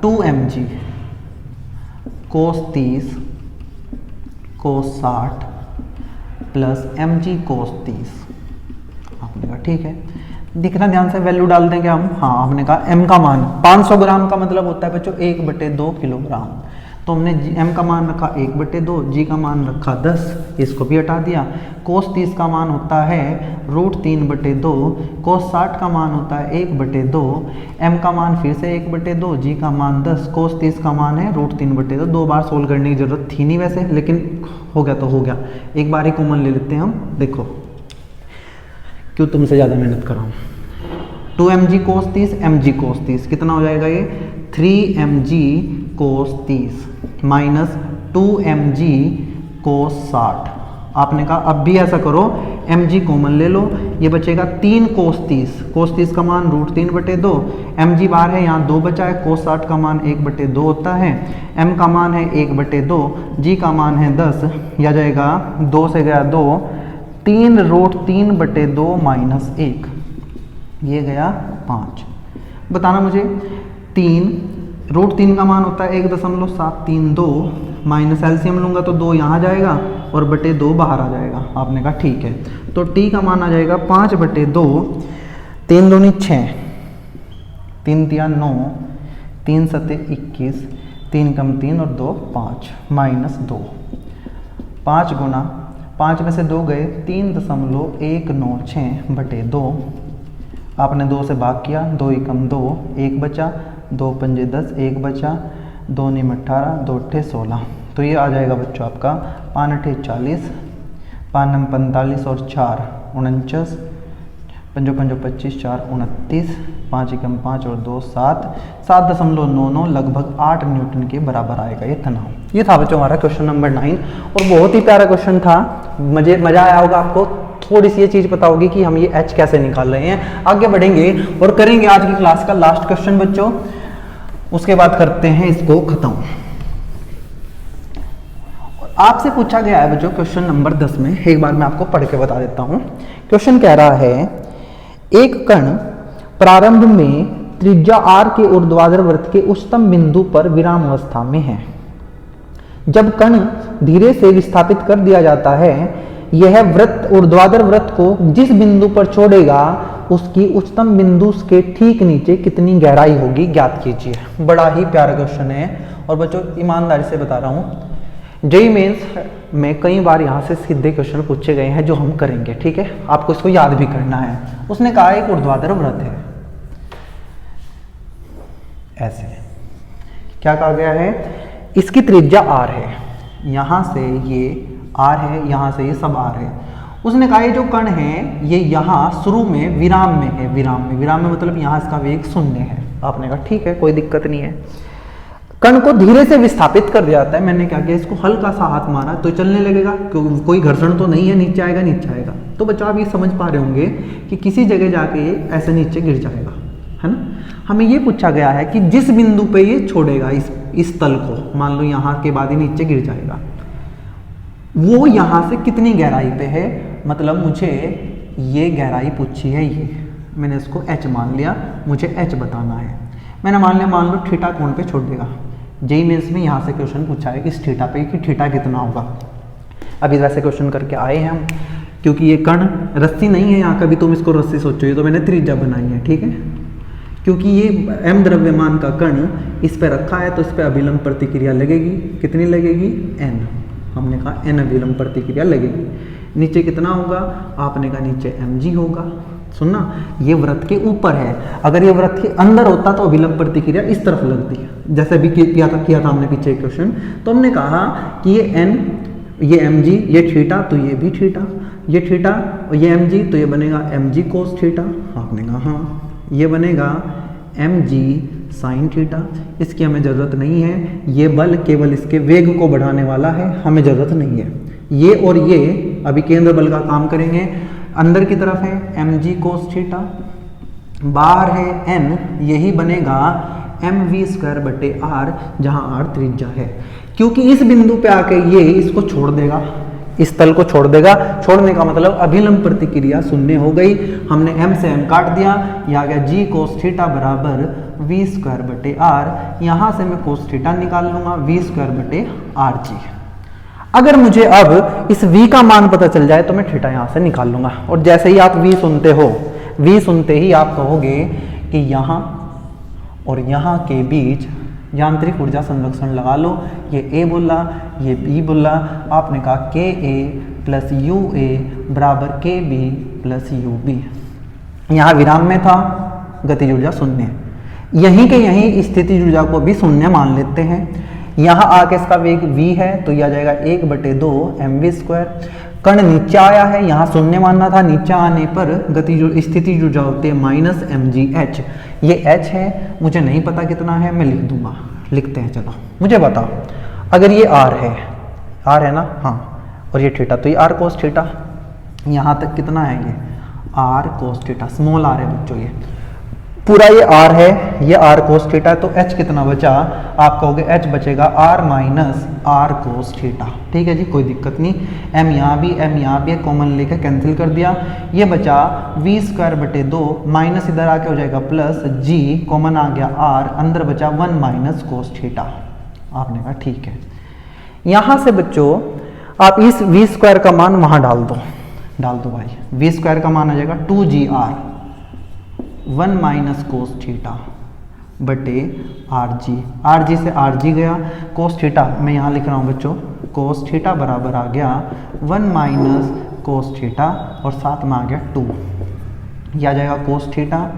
2mg कोस 30 कोस 60 प्लस mg कोस 30। आपने कहा ठीक है, दिखना ध्यान से, वैल्यू डाल देंगे हम। हाँ, आपने कहा m का मान 500 ग्राम का मतलब होता है बच्चों 1/2 किलोग्राम, तो हमने m का मान रखा 1/2, g का मान रखा 10, इसको भी हटा दिया। कोस 30 का मान होता है √3/2, कोस 60 का मान होता है 1/2, m का मान फिर से 1/2, g का मान 10, कोस 30 का मान है √3/2। 2 बार सोल्व करने की जरूरत थी नहीं वैसे, लेकिन हो गया तो हो गया। एक बार ही कॉमन ले लेते हैं हम, देखो क्यों तुमसे ज़्यादा मेहनत कर रहा हूँ। 2mg कोस 30 mg कोस 30 कितना हो जाएगा ये 3mg कोस 30 माइनस 2mg कोस 60। आपने कहा अब भी ऐसा करो, mg कॉमन ले लो, ये बचेगा 3 कोस 30, कोस 30 का मान √3/2, mg बाहर है यहाँ 2 बचा है, कोस 60 का मान 1/2 होता है, m का मान है 1/2, g का मान है 10, यह जाएगा 2 से गया 2, 3 √3/2 माइनस 1, ये गया 5। बताना मुझे 3 √3 का मान होता है 1.732 माइनस एलसीएम लूंगा तो 2 यहाँ जाएगा और बटे 2 बाहर आ जाएगा। आपने कहा ठीक है, तो t का मान आ जाएगा 5/2, 3 दूनी 6, 3 तिया 9, 3 सते 21, 3 कम 3 और 2 5 माइनस 2, 5 गुना 5 में से 2 गए 3.196/2, आपने 2 से भाग किया, 2 एकम 2, 1 बचा, 2 पंजे 10, 1 बचा, 2 नीम 18, 2 अट्ठे 16, तो ये आ जाएगा बच्चों आपका 5 अट्ठे 40, 5 नम 45 और 4 49, 5 पंजो 25, 4 29, 5 एकम 5 और 2 7, 7.99 लगभग 8 न्यूटन के बराबर आएगा ये तनाव। ये था बच्चों हमारा क्वेश्चन नंबर 9 और बहुत ही प्यारा क्वेश्चन था, मज़ा आया होगा आपको। थोड़ी सी ये चीज़ पता होगी कि हम ये h कैसे निकाल रहे हैं। आगे बढ़ेंगे और करेंगे आज की क्लास का लास्ट क्वेश्चन बच्चों, उसके बाद करते हैं इसको खत्म। आपसे पूछा गया है बच्चों क्वेश्चन नंबर 10 में, एक बार मैं आपको पढ़ के बता देता हूं। क्वेश्चन कह रहा है एक कण प्रारंभ में त्रिज्या r के ऊर्ध्वाधर वृत्त के उच्चतम बिंदु पर विराम अवस्था में है। जब कण धीरे से विस्थापित कर दिया जाता है, यह वृत्त ऊर्ध्वाधर वृत्त को जिस बिंदु पर छोड़ेगा उसकी उच्चतम बिंदु के ठीक नीचे कितनी गहराई होगी ज्ञात कीजिए। बड़ा ही प्यारा क्वेश्चन है और बच्चों ईमानदारी से बता रहा हूँ, जेईई मेंस में कई बार यहाँ से सीधे क्वेश्चन पूछे गए हैं जो हम करेंगे, ठीक है, आपको इसको याद भी करना है। उसने कहा एक ऊर्ध्वाधर वृत्त है, ऐसे क्या कहा गया है, इसकी त्रिज्या r है, यहाँ से ये r है, यहाँ से ये सब r है। उसने कहा ये जो कण है ये यहाँ शुरू में विराम में है, विराम में मतलब यहाँ इसका वेग 0 है। आपने कहा ठीक है, कोई दिक्कत नहीं है। कण को धीरे से विस्थापित कर दिया जाता है, मैंने क्या किया, इसको हल्का सा हाथ मारा तो चलने लगेगा, क्योंकि कोई घर्षण तो नहीं है, नीचे आएगा। तो बच्चों आप ये समझ पा रहे होंगे कि किसी जगह जाके ये ऐसे नीचे गिर जाएगा, है ना। हमें ये पूछा गया है कि जिस बिंदु पे ये छोड़ेगा इस तल को, मान लो यहाँ के बाद ही नीचे गिर जाएगा, वो यहाँ से कितनी गहराई पे है, मतलब मुझे ये गहराई पूछी है, ये मैंने इसको h मान लिया, मुझे h बताना है। मैंने मान लो थीटा कोण पे छोड़ देगा। जेईई मेंस में यहाँ से क्वेश्चन पूछा है इस थीटा पे कि थीटा कितना होगा। अभी वैसे क्वेश्चन करके आए हैं हम, क्योंकि ये कण रस्सी नहीं है यहाँ, कभी तुम इसको रस्सी सोचो, तो मैंने त्रिज्या बनाई है, ठीक है। क्योंकि ये m द्रव्यमान का कण इस पे रखा है तो इस पे अभिलंब प्रतिक्रिया लगेगी, कितनी लगेगी, n। हमने कहा n अभिलंब प्रतिक्रिया लगेगी। नीचे कितना होगा, आपने कहा नीचे mg होगा। सुनना, ये वृत्त के ऊपर है, अगर ये वृत्त के अंदर होता तो अभिलंब प्रतिक्रिया इस तरफ लगती है, जैसे भी किया था हमने पीछे क्वेश्चन। तो हमने कहा कि ये n, ये mg, ये थीटा तो ये भी थीटा, ये थीटा और ये mg तो ये बनेगा mg कोस थीटा। आपने कहा हाँ, ये बनेगा mg साइन थीटा। इसकी हमें ज़रूरत नहीं है, ये बल केवल इसके वेग को बढ़ाने वाला है, हमें ज़रूरत नहीं है। ये और ये अभी केंद्र बल का काम करेंगे। अंदर की तरफ है mg कोस थीटा, बाहर है n, यही बनेगा mv²/r, जहां r त्रिज्या है। क्योंकि इस बिंदु पे आके ये इसको छोड़ देगा, इस तल को छोड़ देगा। छोड़ने का मतलब अभिलंब प्रतिक्रिया 0 हो गई। हमने m से m काट दिया, ये आ गया g कोस थीटा बराबर वी स्क्वायर बटे आर, यहाँ से मैं कोस थीटा निकाल लूंगा वी स्क्वायर बटे आर जी। अगर मुझे अब इस v का मान पता चल जाए तो मैं थीटा यहाँ से निकाल लूंगा। और जैसे ही आप v सुनते हो, v सुनते ही आप कहोगे कि यहाँ और यहाँ के बीच यांत्रिक ऊर्जा संरक्षण लगा लो। ये a बोला, ये b बोला, आपने कहा के ए प्लस यू ए बराबर के बी प्लस यू बी। यहाँ विराम में था गतिज ऊर्जा शून्य, यहीं के यहीं स्थितिज ऊर्जा को भी शून्य मान लेते हैं। यहाँ आके इसका वेग v है तो यह आ जाएगा 1/2 mv स्क्वायर। कण नीचे आया है, यहाँ शून्य मानना था, नीचे आने पर गतिज स्थितिज ऊर्जा होती है माइनस mgh। ये h है, मुझे नहीं पता कितना है, मैं लिख दूंगा। लिखते हैं, चलो मुझे बताओ। अगर ये r है ना, हाँ, और ये थीटा, तो ये r cos थीटा, यहाँ तक कितना है ये r cos theta, small r है बच्चों, ये पूरा ये r है, ये r cos थीटा, तो h कितना बचा, आप कहोगे h बचेगा r minus r cos theta. ठीक है जी, कोई दिक्कत नहीं। m यहाँ भी कॉमन लेकर कैंसिल कर दिया, ये बचा v स्क्वायर बटे 2 माइनस इधर आके हो जाएगा प्लस g, कॉमन आ गया r, अंदर बचा 1 माइनस cos थीटा। आपने कहा ठीक है। यहाँ से बच्चों आप इस v स्क्वायर का मान वहाँ डाल दो भाई, v स्क्वायर का मान आ जाएगा 2gr 1 माइनस कोस थीटा बटे आर जी से आर जी गया, कोस थीटा मैं यहाँ लिख रहा हूँ बच्चों, कोस थीटा बराबर आ गया 1 माइनस कोस थीटा और साथ में आ गया 2, यह आ जाएगा कोस थीटा,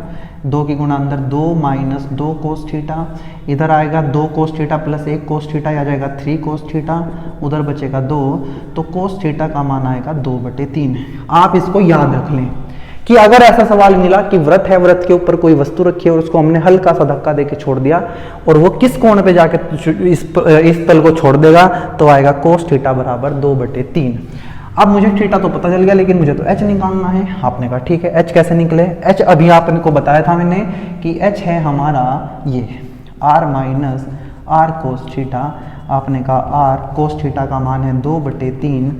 2 की गुणा अंदर 2 माइनस 2 कोस थीटा, इधर आएगा 2 cos theta plus 1 cos theta, आ जाएगा 3 कोस थीटा, उधर बचेगा 2, तो कोस थीटा का मान आएगा 2/3। आप इसको याद रख लें कि अगर ऐसा सवाल मिला कि वृत्त है, वृत्त के ऊपर कोई वस्तु रखी है और उसको हमने हल्का सा धक्का देके छोड़ दिया और वो किस कोण पे जाके इस तल को छोड़ देगा, तो आएगा कोस थीटा बराबर 2/3। अब मुझे थीटा तो पता चल गया, लेकिन मुझे तो h निकालना है। आपने कहा ठीक है, h कैसे निकले, h अभी आपको बताया था मैंने कि h है हमारा ये r minus r cos theta. आपने कहा r कोस थीटा का मान है 2/3,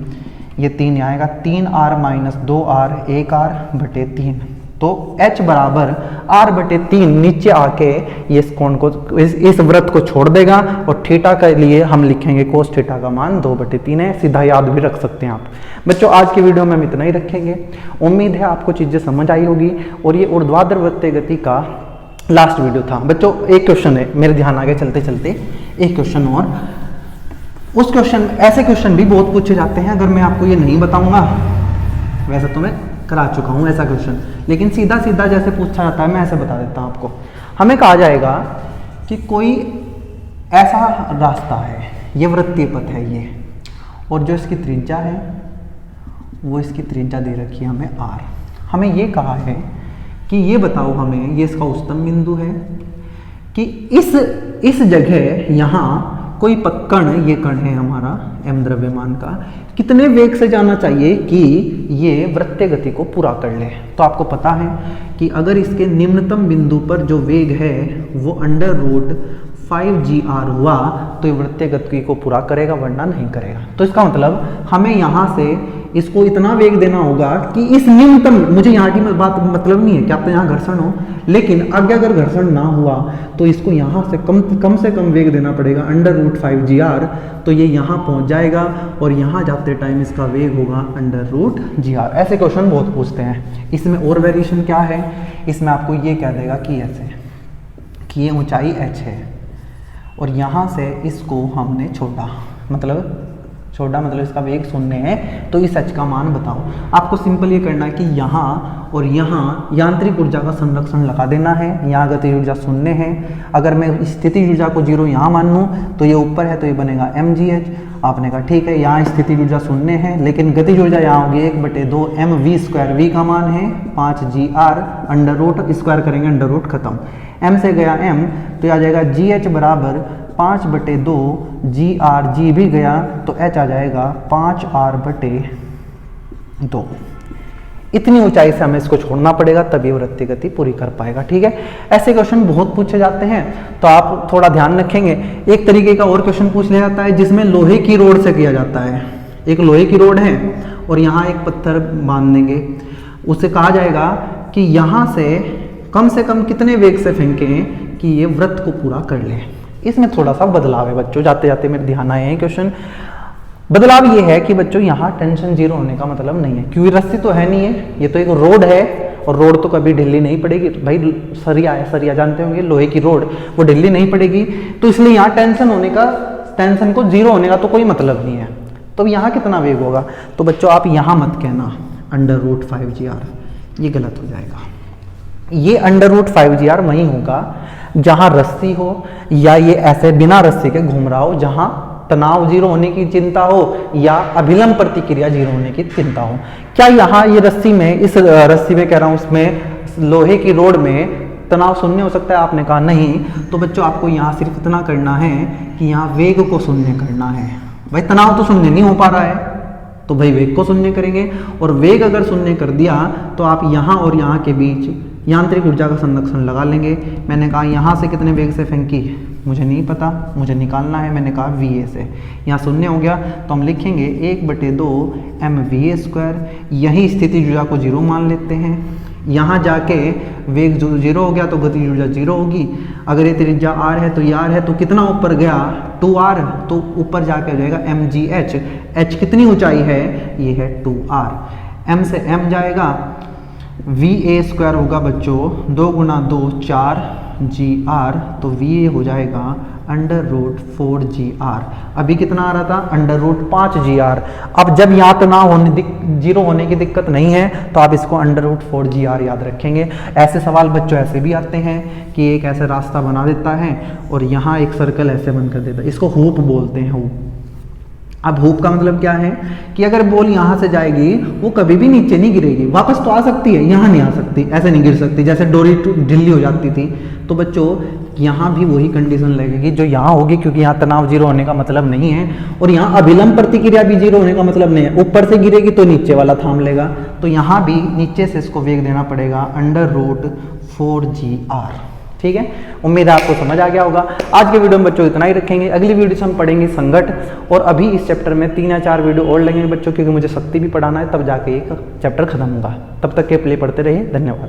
ये 3 आएगा, 3r माइनस 2r 1r/3, तो h बराबर r/3 नीचे आके ये इस कोण को, इस वृत्त को छोड़ देगा और थीटा के लिए हम लिखेंगे कोस थीटा का मान 2/3 है। सीधा याद भी रख सकते हैं आप। बच्चों आज की वीडियो में हम इतना ही रखेंगे। उम्मीद है आपको चीजें समझ आई होगी और ये ऊर्ध्वाधर वृत्तीय गति का लास्ट वीडियो था। बच्चों एक क्वेश्चन है, मेरे ध्यान आगे चलते चलते एक क्वेश्चन और, उस क्वेश्चन, ऐसे क्वेश्चन भी बहुत पूछे जाते हैं, अगर मैं आपको ये नहीं बताऊंगा, वैसे तो मैं करा चुका हूं ऐसा क्वेश्चन, लेकिन सीधा सीधा जैसे पूछा जाता है मैं ऐसे बता देता हूं आपको। हमें कहा जाएगा कि कोई ऐसा रास्ता है, ये वृत्तीय पथ है ये, और जो इसकी त्रिज्या है वो इसकी त्रिज्या दे रखी है हमें r। हमें ये कहा है कि ये बताओ हमें, ये इसका उच्चतम बिंदु है कि इस जगह यहाँ कोई कण, ये कण है हमारा m द्रव्यमान का, कितने वेग से जाना चाहिए कि ये वृत्तीय गति को पूरा कर ले। तो आपको पता है कि अगर इसके निम्नतम बिंदु पर जो वेग है वो √5gr हुआ तो ये वृत्तीय गति को पूरा करेगा, वरना नहीं करेगा। तो इसका मतलब हमें यहाँ से इसको इतना वेग देना होगा कि इस न्यूनतम, मुझे यहाँ की बात मतलब नहीं है कि आप तो यहाँ घर्षण हो, लेकिन आगे अगर घर्षण ना हुआ तो इसको यहाँ से कम वेग देना पड़ेगा √5gr, तो ये यहाँ पहुँच जाएगा और यहाँ जाते टाइम इसका वेग होगा √gr। ऐसे क्वेश्चन बहुत पूछते हैं। इसमें और वेरिएशन क्या है, इसमें आपको ये कह देगा कि ऐसे कि ये ऊंचाई h है और यहाँ से इसको हमने छोड़ा, मतलब इसका वेग 0 है, तो इस h का मान बताओ। आपको सिंपल ये करना है कि यहाँ और यहाँ यांत्रिक ऊर्जा का संरक्षण लगा देना है। यहाँ गतिज ऊर्जा 0 है, अगर मैं स्थितिज ऊर्जा को 0 यहाँ मान लूँ तो ये ऊपर है तो ये बनेगा mgh। आपने कहा ठीक है, यहाँ स्थितिज ऊर्जा 0 है, लेकिन गतिज ऊर्जा यहाँ होगी 1/2 mv स्क्वायर, v का मान है 5gr, अंडर रूट स्क्वायर करेंगे, अंडर रूट खत्म, m से गया m, तो आ जाएगा gh बराबर 5/2 gr, g भी गया तो h आ जाएगा 5r/2। इतनी ऊंचाई से हमें इसको छोड़ना पड़ेगा, तभी वृत्तीय गति पूरी कर पाएगा। ठीक है, ऐसे क्वेश्चन बहुत पूछे जाते हैं, तो आप थोड़ा ध्यान रखेंगे। एक तरीके का और क्वेश्चन पूछ लिया जाता है जिसमें लोहे की रोड से किया जाता है। एक लोहे की रोड है और यहाँ एक पत्थर बांध देंगे, उसे कहा जाएगा कि यहाँ से कम से कम कितने वेग से फेंकें कि ये वृत्त को पूरा कर लें। इसमें थोड़ा सा बदलाव है बच्चों, जाते जाते मेरे ध्यान आए हैं क्वेश्चन। बदलाव ये है कि बच्चों यहाँ टेंशन जीरो होने का मतलब नहीं है, क्योंकि रस्सी तो है नहीं है, ये तो एक रोड है और रोड तो कभी ढीली नहीं पड़ेगी। तो भाई सरिया है, सरिया जानते होंगे, लोहे की रोड, वो ढीली नहीं पड़ेगी, तो इसलिए यहाँ टेंशन को जीरो होने का तो कोई मतलब नहीं है। तो यहाँ कितना वेग होगा, तो बच्चों आप यहाँ मत कहना √5GR, ये गलत हो जाएगा। ये √5GR वहीं होगा जहाँ रस्सी हो या ये ऐसे बिना रस्सी के घूम रहा हो, जहाँ तनाव जीरो होने की चिंता हो या अभिलंब प्रतिक्रिया जीरो होने की चिंता हो। क्या यहाँ ये रस्सी में, इस रस्सी में कह रहा हूँ, उसमें लोहे की रोड में तनाव शून्य हो सकता है? आपने कहा नहीं। तो बच्चों आपको यहाँ सिर्फ इतना करना है कि यहाँ वेग को शून्य करना है। भाई तनाव तो शून्य नहीं हो पा रहा है, तो भाई वेग को शून्य करेंगे, और वेग अगर शून्य कर दिया तो आप यहाँ और यहाँ के बीच यांत्रिक ऊर्जा का संरक्षण लगा लेंगे। मैंने कहा यहाँ से कितने वेग से फेंकी, मुझे नहीं पता, मुझे निकालना है, मैंने कहा VA से। यहाँ शून्य हो गया तो हम लिखेंगे 1/2 mVA²। यही स्थिति ऊर्जा को जीरो मान लेते हैं। यहाँ जाके वेग जो जीरो हो गया तो गतिज ऊर्जा जीरो होगी। अगर ये त्रिज्या R है तो ये R है, तो कितना ऊपर गया 2R, तो ऊपर जाके हो जाएगा mgh। h कितनी ऊंचाई है, ये है 2R। m से m जाएगा, VA² होगा बच्चों 2 × 2 4GR, तो VA हो जाएगा √4GR। अभी कितना आ रहा था, √5GR। अब जब यहाँ तनाव जीरो होने की दिक्कत नहीं है तो आप इसको √4GR याद रखेंगे। ऐसे सवाल बच्चों ऐसे भी आते हैं कि एक ऐसे रास्ता बना देता है और यहाँ एक सर्कल ऐसे बन कर देता है, इसको हूप बोलते हैं, हूप। अब हूप का मतलब क्या है कि अगर बॉल यहाँ से जाएगी वो कभी भी नीचे नहीं गिरेगी, वापस तो आ सकती है, यहाँ नहीं आ सकती, ऐसे नहीं गिर सकती, जैसे डोरी ढीली हो जाती थी। तो बच्चों यहाँ भी वही कंडीशन लगेगी जो यहाँ होगी, क्योंकि यहाँ तनाव जीरो होने का मतलब नहीं है, और यहाँ अभिलंब प्रतिक्रिया भी जीरो होने का मतलब नहीं है। ऊपर से गिरेगी तो नीचे वाला थाम लेगा, तो यहाँ भी नीचे से इसको वेग देना पड़ेगा √4GR। ठीक है, उम्मीद है आपको समझ आ गया होगा। आज के वीडियो में बच्चों इतना ही रखेंगे। अगली वीडियो से हम पढ़ेंगे संघट, और अभी इस चैप्टर में 3 या 4 वीडियो और लगेंगे बच्चों, क्योंकि मुझे शक्ति भी पढ़ाना है, तब जाके एक चैप्टर खत्म होगा। तब तक के प्ले पढ़ते रहिए। धन्यवाद।